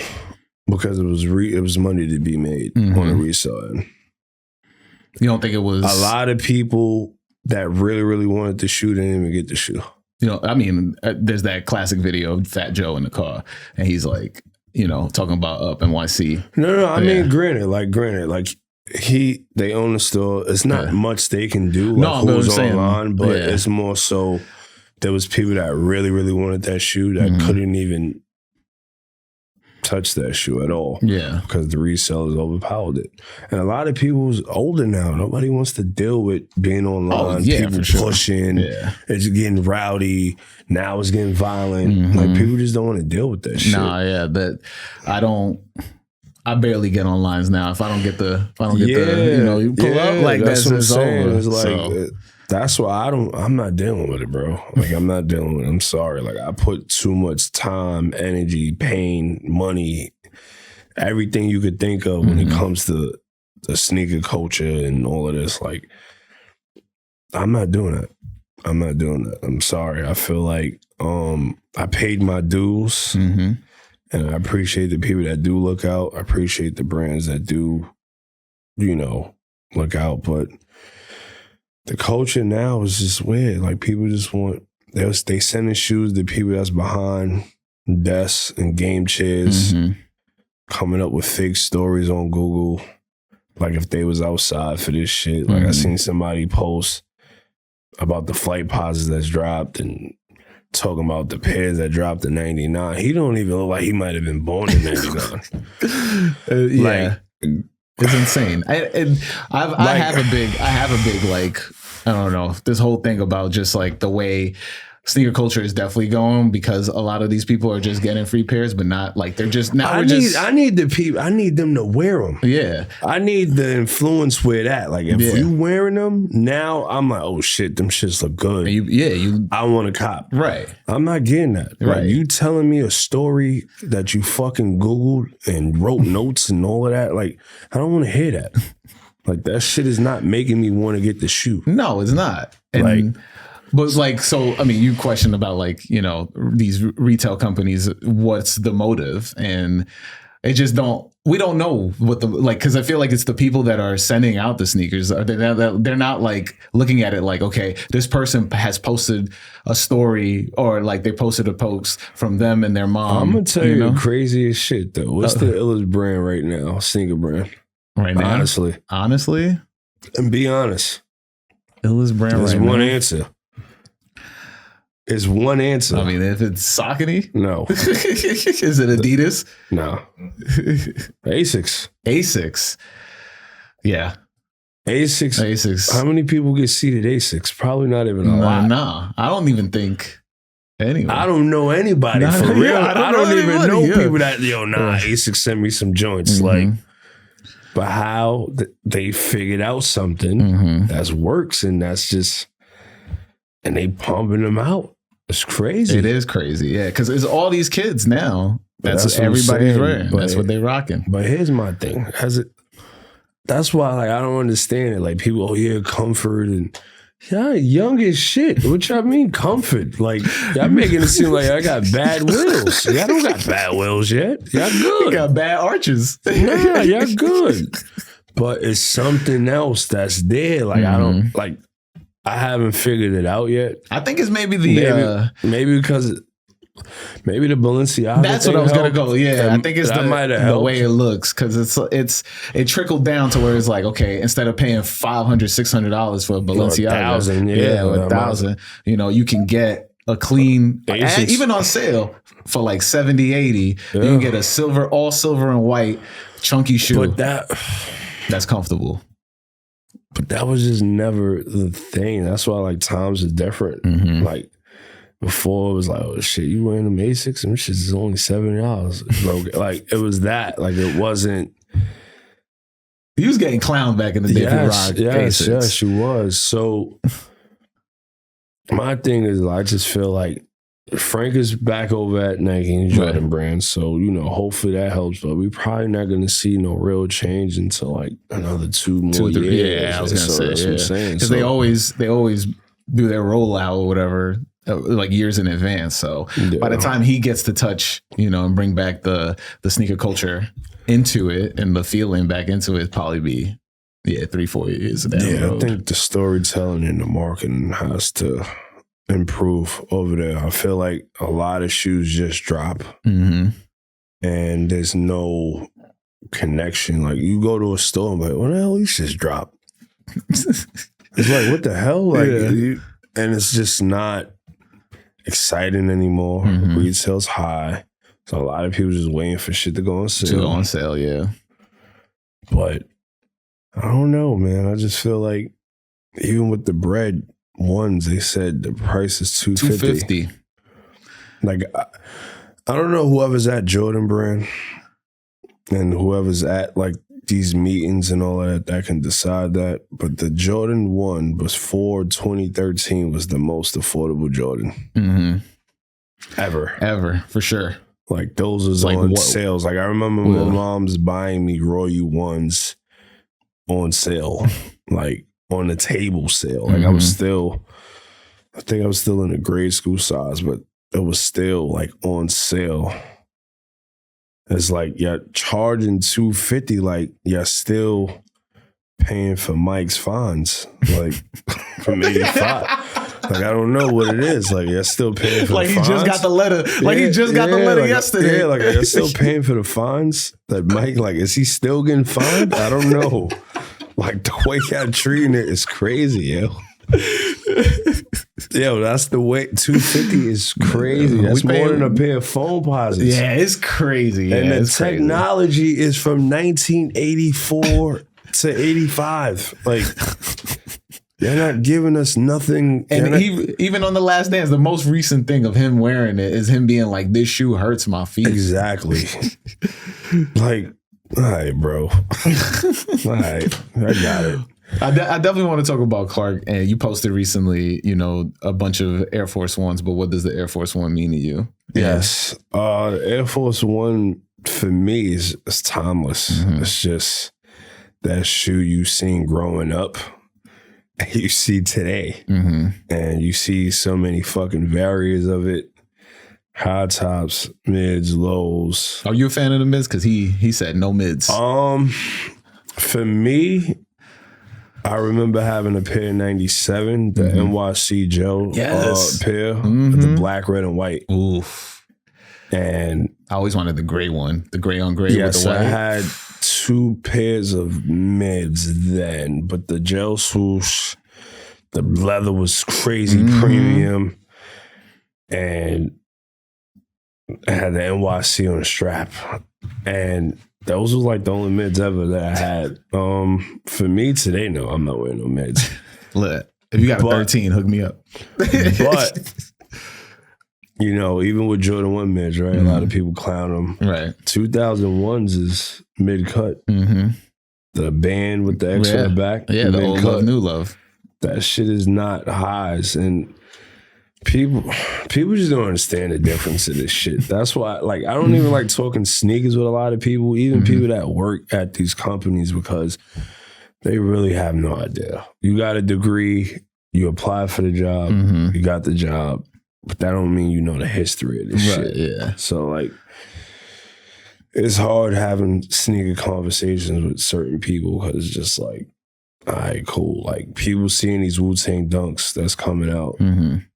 because it was money to be made on a resale end. You don't think it was... A lot of people that really, really wanted the shoe didn't even get the shoe. You know, I mean, there's that classic video of Fat Joe in the car, and he's like, you know, talking about up NYC. No. I mean, granted, they own the store. It's not much they can do. Like who's online, but it's more so there was people that really, really wanted that shoe that couldn't even touch that shoe at all. Yeah. Because the resellers overpowered it. And a lot of people's older now. Nobody wants to deal with being online. People pushing. Yeah. It's getting rowdy. Now it's getting violent. Like people just don't want to deal with that shit. Nah, yeah. I barely get on lines now. If I don't get the you know, you pull up like that's what I'm saying. Over. It's like that's why I'm not dealing with it, bro. Like I'm not dealing with it. I'm sorry. Like I put too much time, energy, pain, money, everything you could think of when it comes to the sneaker culture and all of this. Like I'm not doing that. I'm sorry. I feel like I paid my dues and I appreciate the people that do look out. I appreciate the brands that do, you know, look out. But the culture now is just weird. Like people just want, they sending shoes to people that's behind desks and game chairs, coming up with fake stories on Google, like if they was outside for this shit. Like I seen somebody post about the flight posits that's dropped and talking about the pairs that dropped in 99. He don't even look like he might have been born in 99. Yeah. It's insane. I have a big like, I don't know, this whole thing about just like the way sneaker culture is definitely going, because a lot of these people are just getting free pairs, but not like they're just now. I need them to wear them. Yeah, I need the influence where that. Like if you wearing them now, I'm like, oh shit, them shits look good. I want to cop. Right. I'm not getting that. Right. Like, you telling me a story that you fucking Googled and wrote notes and all of that. Like I don't want to hear that. Like that shit is not making me want to get the shoe. No, it's not. And like. But like, so, I mean, you questioned about like, you know, these retail companies, what's the motive? And it just we don't know what because I feel like it's the people that are sending out the sneakers. They're not like looking at it like, okay, this person has posted a story or like they posted a post from them and their mom. I'm going to tell you the craziest shit though. What's the illest brand right now? Sneaker brand. Right now? Honestly? And be honest. Illest brand There's right now? one answer. It's one answer. I mean, if it's Saucony? No. Is it Adidas? No. Asics. Asics. Yeah. Asics. How many people get seated Asics? Probably not even a lot. Nah. I don't even think anyone. I don't know anybody for real. I don't even know people that, Asics sent me some joints. Like, but how they figured out something that works, and that's just, and they pumping them out. It's crazy. It is crazy, yeah, because it's all these kids now. That's what everybody's wearing. That's what they're rocking. But here's my thing: that's why like I don't understand it. Like people, comfort and y'all young as shit. What y'all mean comfort? Like y'all making it seem like I got bad wheels. Y'all don't got bad wheels yet. Y'all good. You got bad arches. Nah, y'all good. But it's something else that's there. Like I don't like. I haven't figured it out yet. I think it's maybe maybe because maybe the Balenciaga. That's what I was gonna go. Yeah, I think it's the way it looks, because it trickled down to where it's like, okay, instead of paying $500-$600 for a Balenciaga, or $1,000, you can get a clean, even on sale for like $70-$80. You can get a all silver and white chunky shoe. But that's comfortable. But that was just never the thing. That's why like times are different. Like before it was like, oh shit, you wearing them Asics and shit is only $70, bro. Like it was that. Like it wasn't. He was getting clowned back in the day. Yes, she was. So my thing is, I just feel like Frank is back over at Nike and Jordan brand, so hopefully that helps. But we probably not going to see no real change until like another 2 more years. Yeah, I was going to say, that's what I'm saying. Because they always do their rollout or whatever like years in advance. So by the time he gets to touch, and bring back the sneaker culture into it and the feeling back into it, probably be 3-4 years down the road. I think the storytelling and the marketing has to improve over there. I feel like a lot of shoes just drop and there's no connection. Like you go to a store and like, what the hell, these just drop? It's like, what the hell? Like, and it's just not exciting anymore. Retail's high. So a lot of people just waiting for shit to go on sale. Yeah. But I don't know, man. I just feel like even with the bread ones, they said the price is $250. Like I don't know whoever's at Jordan brand and whoever's at like these meetings and all that can decide that. But the Jordan 1 before 2013 was the most affordable Jordan ever, for sure. Like those was like on sales. Like I remember my mom's buying me Royal ones on sale, like on the table sale. Like I think I was still in a grade school size, but it was still like on sale. It's like you're charging $250, like you're still paying for Mike's fines, like from 85. Like, I don't know what it is. Like, you're still paying for like the he fines. just got the letter. Like he just got the letter yesterday. Yeah, like you're still paying for the fines. That Mike, like, is he still getting fined? I don't know. Like the way y'all treating it is crazy, yo. Yo, that's the way. 250 is crazy. That's more than a pair of phone posits. Yeah, it's crazy. And yeah, the technology is from 1984 to 85. Like, they're not giving us nothing. And even on The Last Dance, the most recent thing of him wearing it is him being like, "This shoe hurts my feet." Exactly. Like, all right, bro. All right, I got it. I definitely want to talk about Clark. And you posted recently, you know, a bunch of Air Force Ones. But what does the Air Force One mean to you? Yes, the Air Force One for me is timeless. Mm-hmm. It's just that shoe you seen growing up. You see today, and you see so many fucking variants of it. High tops, mids, lows. Are you a fan of the mids? Because he said no mids. For me, I remember having a pair in 97, the NYC Joe pair, the black, red, and white. Oof. And I always wanted the gray one, the gray on gray with the white. I had 2 pairs of mids then, but the gel swoosh, the leather was crazy premium, and I had the NYC on the strap, and those was like the only mids ever that I had. For me today, no, I'm not wearing no mids. Look, if you got a 13, hook me up. But you know, even with Jordan 1 mids, right? A lot of people clown them. Right. 2001s is mid cut. The band with the X on the back. Yeah, the old love, new love. That shit is not highs, and people just don't understand the difference of this shit. That's why, like, I don't even like talking sneakers with a lot of people, even people that work at these companies, because they really have no idea. You got a degree, you apply for the job, you got the job, but that don't mean you know the history of this shit. Yeah. So, like, it's hard having sneaker conversations with certain people because it's just like, all right, cool. Like, people seeing these Wu-Tang dunks that's coming out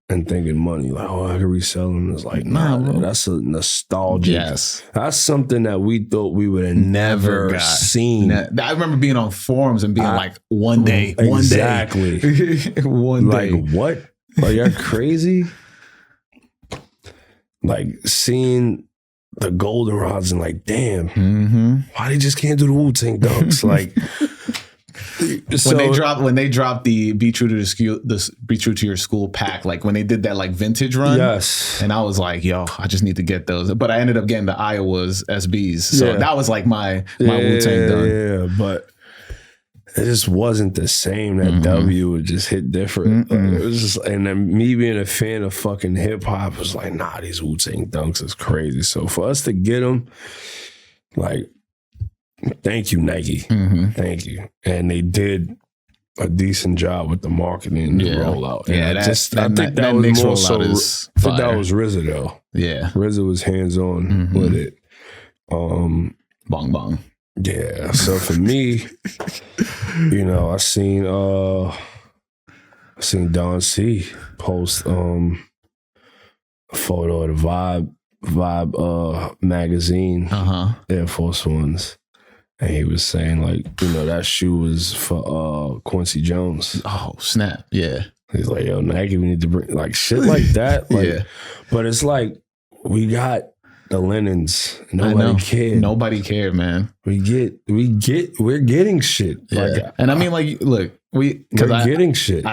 and thinking money, like, oh, I can resell them. It's like, nah, bro, that's a nostalgic. Yes. That's something that we thought we would have never seen. I remember being on forums and being like, one day. Exactly. One day. Like, what? Are you crazy? Like, seeing the goldenrods and like, damn, why they just can't do the Wu-Tang dunks? Like, when they dropped the Be True to Your School pack, like when they did that like vintage run, yes, and I was like, yo, I just need to get those. But I ended up getting the Iowa's SBs, so that was like my Wu-Tang done. Yeah, but it just wasn't the same. That W would just hit different. Like, it was just, and then me being a fan of fucking hip hop was like, nah, these Wu-Tang dunks is crazy. So for us to get them, like, thank you, Nike. Thank you. And they did a decent job with the marketing and the rollout. And I think that was more so. I think that was RZA though. Yeah, RZA was hands on with it. Bong bong. Yeah. So for me, you know, I seen Don C post a photo of the Vibe magazine, Air Force Ones. And he was saying, like, you know, that shoe was for Quincy Jones. Oh, snap. Yeah. He's like, yo, Nike, we need to bring, like, shit like that. Like, but it's like, we got the linens. Nobody cared. Nobody cared, man. We're getting shit. Yeah. Like, and I mean, like, look, we're getting shit.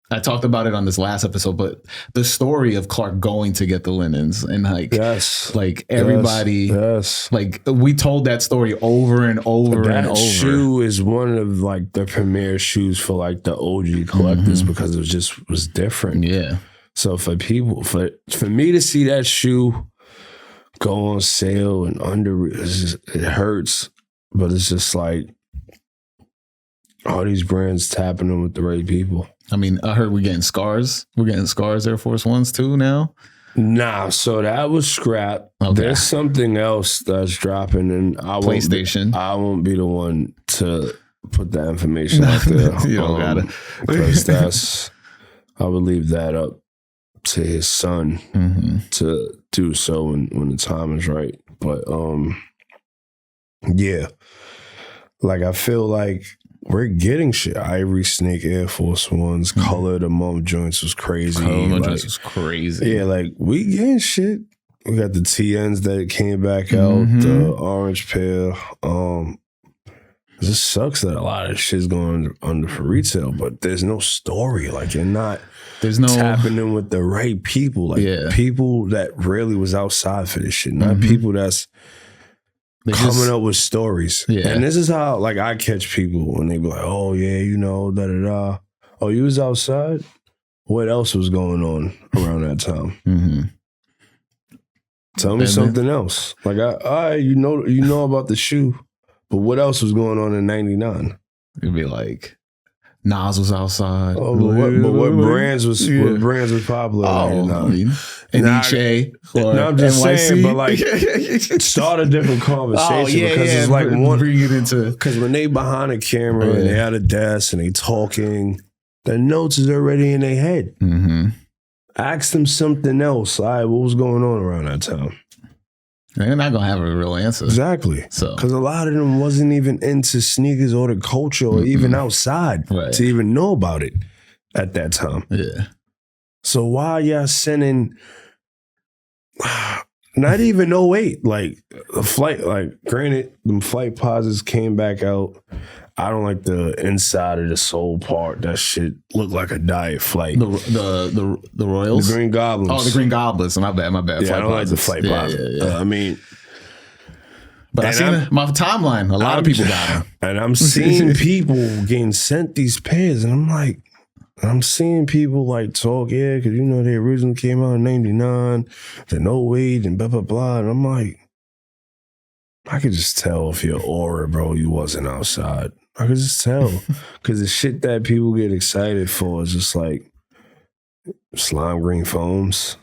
I talked about it on this last episode, but the story of Clark going to get the linens and like, like everybody, like we told that story over and over and over. That shoe is one of like the premier shoes for like the OG collectors because it was different. Yeah. So for people, for me to see that shoe go on sale and it hurts, but it's just like all these brands tapping them with the right people. I mean, I heard we're getting Scars. We're getting Scars Air Force Ones too now. Nah, so that was scrap. Okay. There's something else that's dropping, and PlayStation. I won't be the one to put that information out there. You don't got it. Because I would leave that up to his son to do so when the time is right. But yeah, like I feel like we're getting shit. Ivory Snake Air Force Ones, Color of the Month joints was crazy. Color of the Month joints was crazy. Yeah, like we getting shit. We got the TNs that came back out, the orange pair. It just sucks that a lot of shit's going under for retail, but there's no story. Like you're not tapping in with the right people. Like people that really was outside for this shit, not people that's coming up with stories. Yeah. And this is how like I catch people when they be like, oh yeah, you know, da-da-da. Oh, you was outside? What else was going on around that time? Tell me something else. Like you know about the shoe. But what else was going on in '99? It'd be like Nas was outside. Oh, but what brands was popular? Oh, Nietzsche or I'm just NYC. saying, but like start a different conversation because it's like bring it into because when they behind a camera and they at a desk and they talking, the notes is already in their head. Ask them something else. All right, what was going on around that time? They're not gonna have a real answer. Exactly. So because a lot of them wasn't even into sneakers or the culture or even outside to even know about it at that time. Yeah. So why y'all sending not even 08, like a flight, like granted, them flight posits came back out. I don't like the inside of the sole part. That shit looked like a diet flight. The Royals? The Green Goblins. Oh, the Green Goblins. My bad. Yeah, I don't like the flight posits. Yeah. I mean... But I seen my timeline. A lot of people got them. And I'm seeing people getting sent these pairs. And I'm like... I'm seeing people like talk, because you know they originally came out in 99, then 08 and blah, blah, blah. And I'm like... I could just tell if your aura, bro, you wasn't outside. I could just tell. Because the shit that people get excited for is just like slime green foams.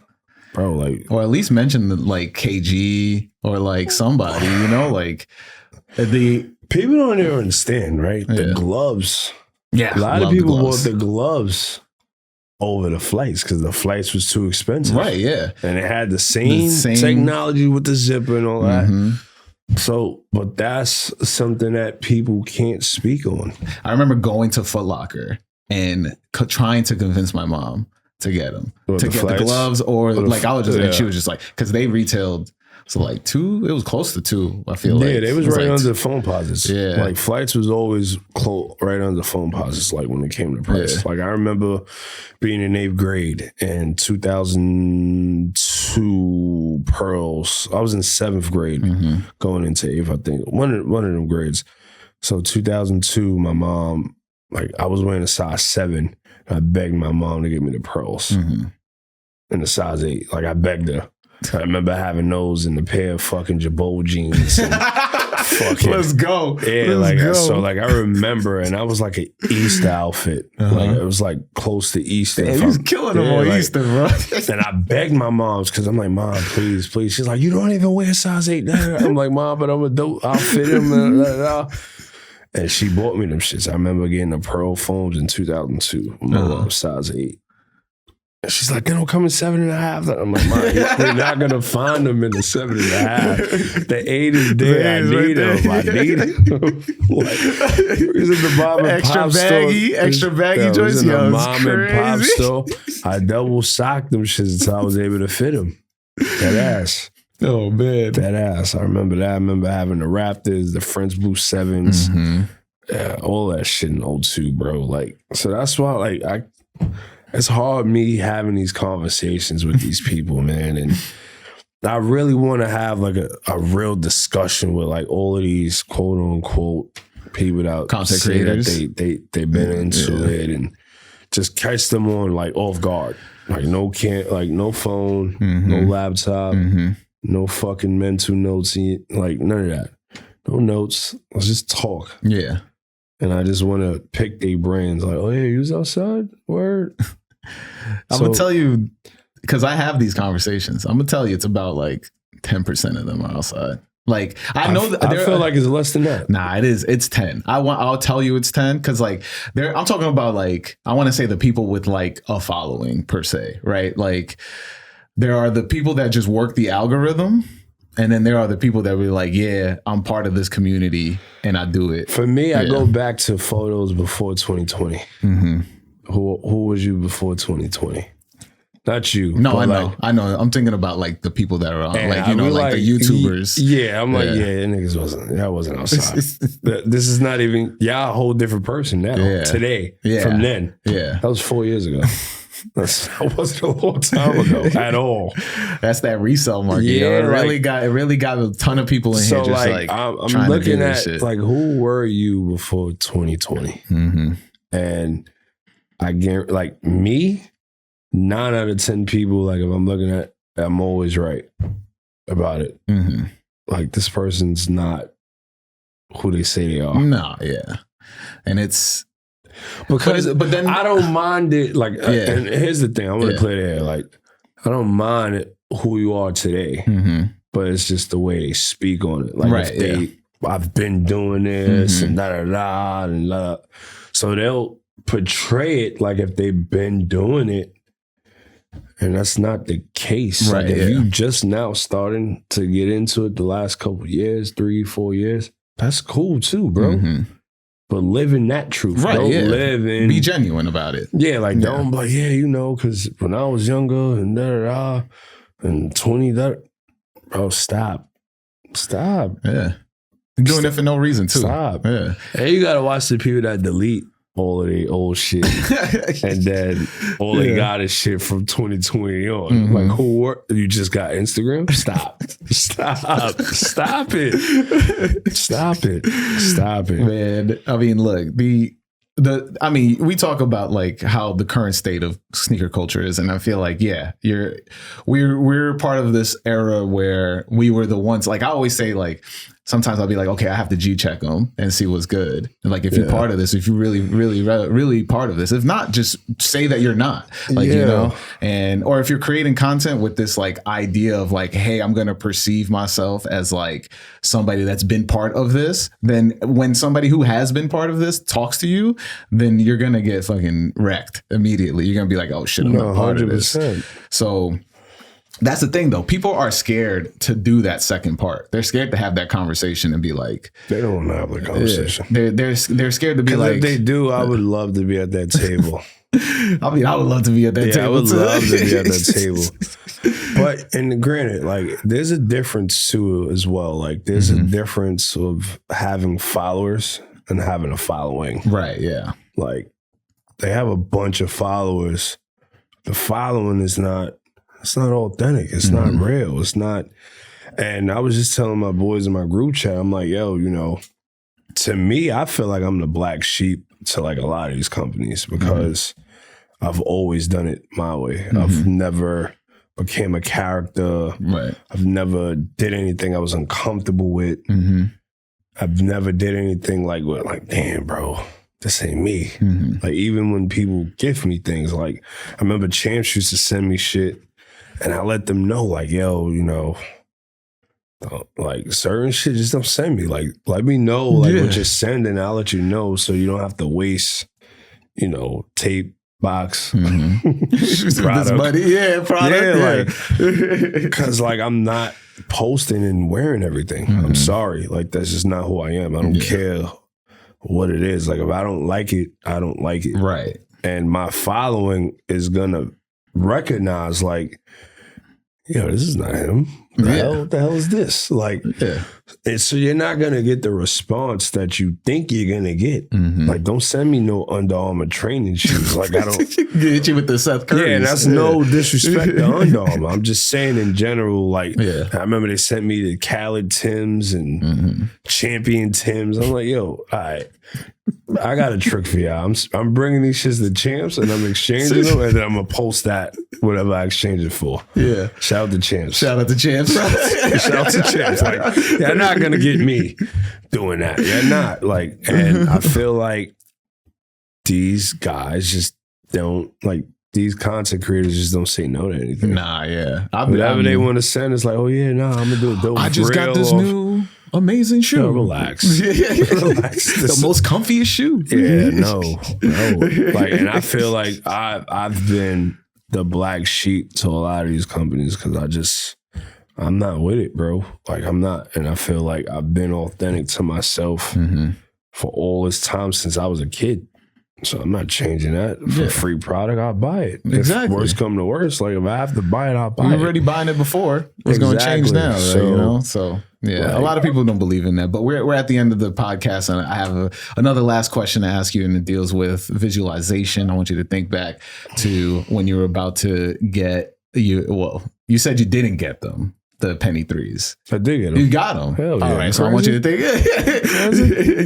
Bro, like... Or at least mention the, like KG or like somebody, you know, like the... People don't even understand, right? The gloves. Yeah. A lot of people bought the gloves over the flights because the flights was too expensive. Right, yeah. And it had the same technology with the zipper and all that. So, but that's something that people can't speak on. I remember going to Foot Locker and trying to convince my mom to get them, to get the gloves, or like I was just, and she was just like, because they retailed, so like $2, it was close to $2. I feel like they was right under the phone posits. Yeah, like flights was always right under the phone posits. Like when it came to price, like I remember being in 8th grade and 2002 pearls. I was in 7th grade going into 8th. I think one of them grades. So 2002, my mom, like I was wearing a size 7. And I begged my mom to get me the pearls in the size 8. Like I begged her. I remember having those in the pair of fucking Jabot jeans. And fucking, let's go. Yeah, let's go. So like I remember, and I was like an Easter outfit. Like it was like close to Easter. He was killing them on Easter, bro. And I begged my moms because I'm like, Mom, please, please. She's like, you don't even wear size 8. I'm like, Mom, but I'm a dope. I'll fit them. And she bought me them shits. I remember getting the pearl foams in 2002. My mom was size 8. And she's like, they don't come in 7.5. I'm like, Mom, we're not gonna find them in the 7.5. The 8 is there. I need them. I need them. Like, it's in the mom and pop store. Extra baggy joints. In the mom and pop store. I double socked them shits until I was able to fit them. That ass. Oh man, that ass. I remember that. I remember having the Raptors, the French Blue 7s, all that shit in 02, bro. Like, so that's why, like, it's hard me having these conversations with these people, man. And I really want to have like a real discussion with like all of these quote unquote people that content say creators that they've been into it and just catch them on like off guard. Like no phone, no laptop, no fucking mental notes, like none of that. No notes. Let's just talk. Yeah. And I just want to pick their brains. Like, oh yeah, you was outside? Word. I'm gonna tell you, because I have these conversations. I'm gonna tell you, it's about like 10% of them are outside. Like I know that I feel like it's less than that. Nah, it is. It's 10. I'll tell you it's 10 because like I'm talking about like I want to say the people with like a following per se, right? Like there are the people that just work the algorithm, and then there are the people that were like, yeah, I'm part of this community and I do it. For me, I go back to photos before 2020. Mm-hmm. Who was you before 2020? Not you. No, I know. I know. I'm thinking about like the people that are on, like, you know, like the YouTubers. Yeah, I'm like, niggas wasn't outside. This is not even, y'all a whole different person now, today, from then. Yeah. That was 4 years ago. That wasn't a long time ago at all. That's that resale market. Yeah, it really got a ton of people in here. Just like I'm looking at like who were you before 2020, and I guarantee, like me. 9 out of 10 people, like if I'm looking at, I'm always right about it. Mm-hmm. Like this person's not who they say they are. No, yeah, and it's because, but then I don't mind it. Like, and here's the thing, I'm gonna play there. Like, I don't mind it, who you are today, but it's just the way they speak on it. Like, if I've been doing this and da da da and da. So they'll portray it like if they've been doing it. And that's not the case. Right, like if you just now starting to get into it the last couple of years, 3-4 years, that's cool too, bro. But live in that truth. Right, don't live in... Be genuine about it. Yeah, like don't be like, you know, because when I was younger and da-da-da and 20, bro, stop. Yeah. You're doing it for no reason too. Stop. Yeah. And you got to watch the people that delete all of the old shit, and then all they got is shit from 2020 on. Like, you just got Instagram? Stop it, man. I mean, look, we talk about like how the current state of sneaker culture is, and I feel like we're part of this era where we were the ones. Like I always say, like sometimes I'll be like, okay, I have to G-check them and see what's good. And like, if you're part of this, if you're really part of this, if not, just say that you're not. Like, you know, or if you're creating content with this like idea of like, hey, I'm going to perceive myself as like somebody that's been part of this, then when somebody who has been part of this talks to you, then you're going to get fucking wrecked immediately. You're going to be like, oh shit, I'm not part of this. So that's the thing, though. People are scared to do that second part. They're scared to have that conversation and be like, they don't have the conversation. They're scared to be like, if they do, I would love to be at that table. I mean, I would love to be at that table. I would love to be at that table. But, and granted, like, there's a difference too as well. Like, there's a difference of having followers and having a following. Right. Yeah. Like, they have a bunch of followers. The following is not. It's not authentic. It's not real. It's not. And I was just telling my boys in my group chat, I'm like, yo, you know, to me, I feel like I'm the black sheep to like a lot of these companies because I've always done it my way. I've never became a character. Right. I've never did anything I was uncomfortable with. I've never did anything like, damn, bro, this ain't me. Like, even when people gift me things, like, I remember Champs used to send me shit. And I let them know, like, yo, you know, like certain shit just don't send me. Like, let me know, like, what you're sending. I'll let you know so you don't have to waste, you know, tape, box, product. Like, because, like, I'm not posting and wearing everything. I'm sorry. Like, that's just not who I am. I don't care what it is. Like, if I don't like it, I don't like it. Right. And my following is going to recognize, like, yo, this is not him. What the hell is this? Like, and so you're not gonna get the response that you think you're gonna get. Like, don't send me no Under Armour training shoes. Like, I don't get you with the Seth Curry. Yeah, and that's no disrespect to Under Armour. I'm just saying in general. Like, I remember they sent me the Khaled Tims and Champion Tims. I'm like, yo, all right. I got a trick for y'all. I'm bringing these shits to Champs and I'm exchanging them, and then I'm gonna post that whatever I exchange it for. Yeah. Shout out to Champs. Shout out to Champs. Shout out to Champs. Like, you're not gonna get me doing that. You're not. Like, and I feel like these guys just don't, like, these content creators just don't say no to anything. Nah, yeah. Whatever they want to send, it's like, oh yeah, nah, I'm gonna do a dope. I just got this new amazing shoe. No, relax. Relax. The most comfiest shoe. Yeah, no. Like, and I feel like I've been the black sheep to a lot of these companies because I'm not with it, bro. Like, I'm not. And I feel like I've been authentic to myself for all this time since I was a kid. So I'm not changing that for a free product. I'll buy it. Exactly. If worst come to worst, like if I have to buy it, I'll buy it. You're already buying it before. It's going to change now, right? So yeah, like, a lot of people don't believe in that. But we're at the end of the podcast, and I have another last question to ask you, and it deals with visualization. I want you to think back to when you were about to get you said you didn't get them. The penny threes. I did get them. You got them. Hell yeah. All right. So I want you to think.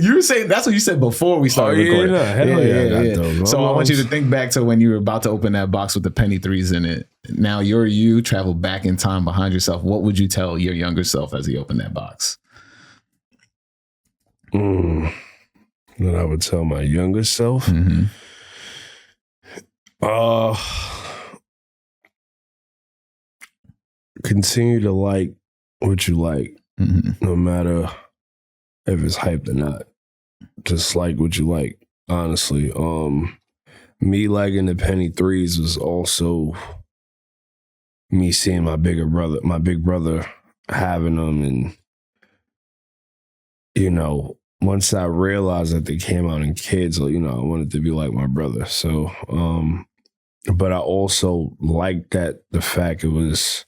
You were saying that's what you said before we started recording. Yeah. So I want you to think back to when you were about to open that box with the penny threes in it. Now you travel back in time behind yourself. What would you tell your younger self as he opened that box? What I would tell my younger self? Continue to like what you like, no matter if it's hyped or not. Just like what you like, honestly. Me liking the penny threes was also me seeing my big brother having them, and once I realized that they came out in kids, I wanted to be like my brother. So, but I also liked that the fact it was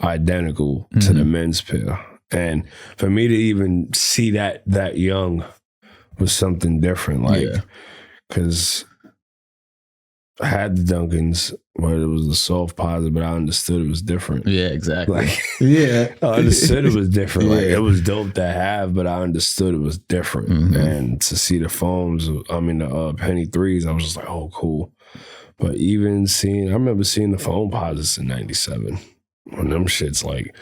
identical to the men's pair. And for me to even see that young was something different. Like, because I had the Duncans, but it was a soft positive, but I understood it was different. Yeah, exactly. Like, I understood it was different. Like, it was dope to have, but I understood it was different. And to see the foams, the penny threes, I was just like, oh, cool. But even I remember seeing the foam posits in 97. When them shits, like,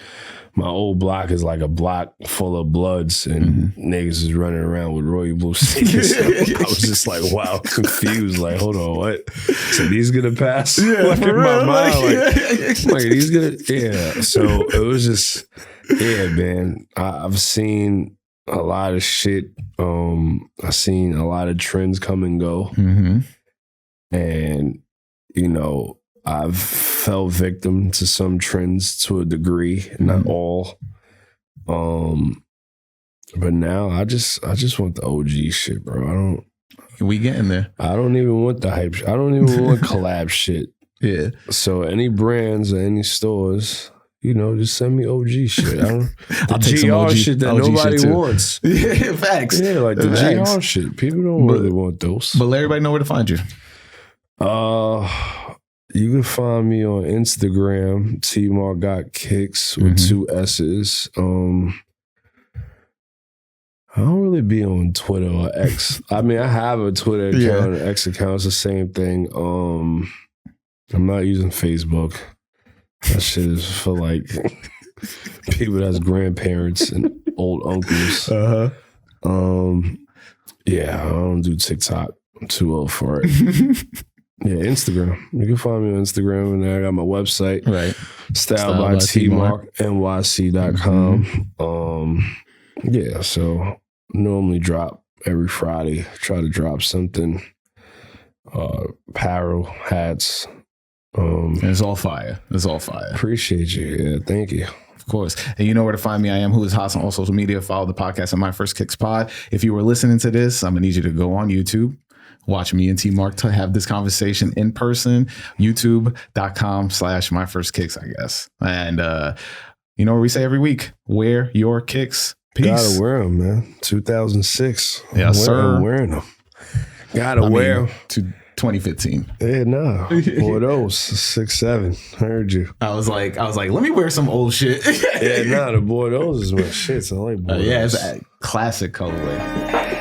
my old block is like a block full of bloods and niggas is running around with royal blue sneakers. I was just like, wow, confused. Like, hold on, what? So these gonna pass? Yeah, like, in my mind, like these gonna, So it was just, man. I've seen a lot of shit. I've seen a lot of trends come and go. And, I've fell victim to some trends to a degree, not all. But now I just want the OG shit, bro. We getting there. I don't even want the hype shit. I don't even want collab shit. Yeah. So any brands or any stores, just send me OG shit. I'll take some OG shit that nobody wants. Yeah, facts. Yeah, like the GR shit. People don't really want those. But let everybody know where to find you. You can find me on Instagram, TMark got kicks with 2 S's. I don't really be on Twitter or X. I have a Twitter account, an X account. It's the same thing. I'm not using Facebook. That shit is for like people that's grandparents and old uncles. I don't do TikTok. I'm too old for it. Yeah, Instagram. You can find me on Instagram, and I got my website, right? Style by TMark, NYC.com. So normally drop every Friday. Try to drop something. Apparel, hats. And it's all fire. It's all fire. Appreciate you. Yeah, thank you. Of course. And you know where to find me. I am Who Is Haas on all social media. Follow the podcast on My First Kicks Pod. If you were listening to this, I'm going to need you to go on YouTube. Watch me and TMark to have this conversation in person. YouTube.com/myfirstkicks, I guess. And you know what we say every week? Wear your kicks. Peace. Gotta wear them, man. 2006. Yeah, sir. I'm wearing them. Gotta wear them. To 2015. Yeah, nah. Boy, those 6'7". Heard you. I was like, let me wear some old shit. Yeah, nah. The boy, those is my shit. So I like boy. Yeah, it's a classic colorway.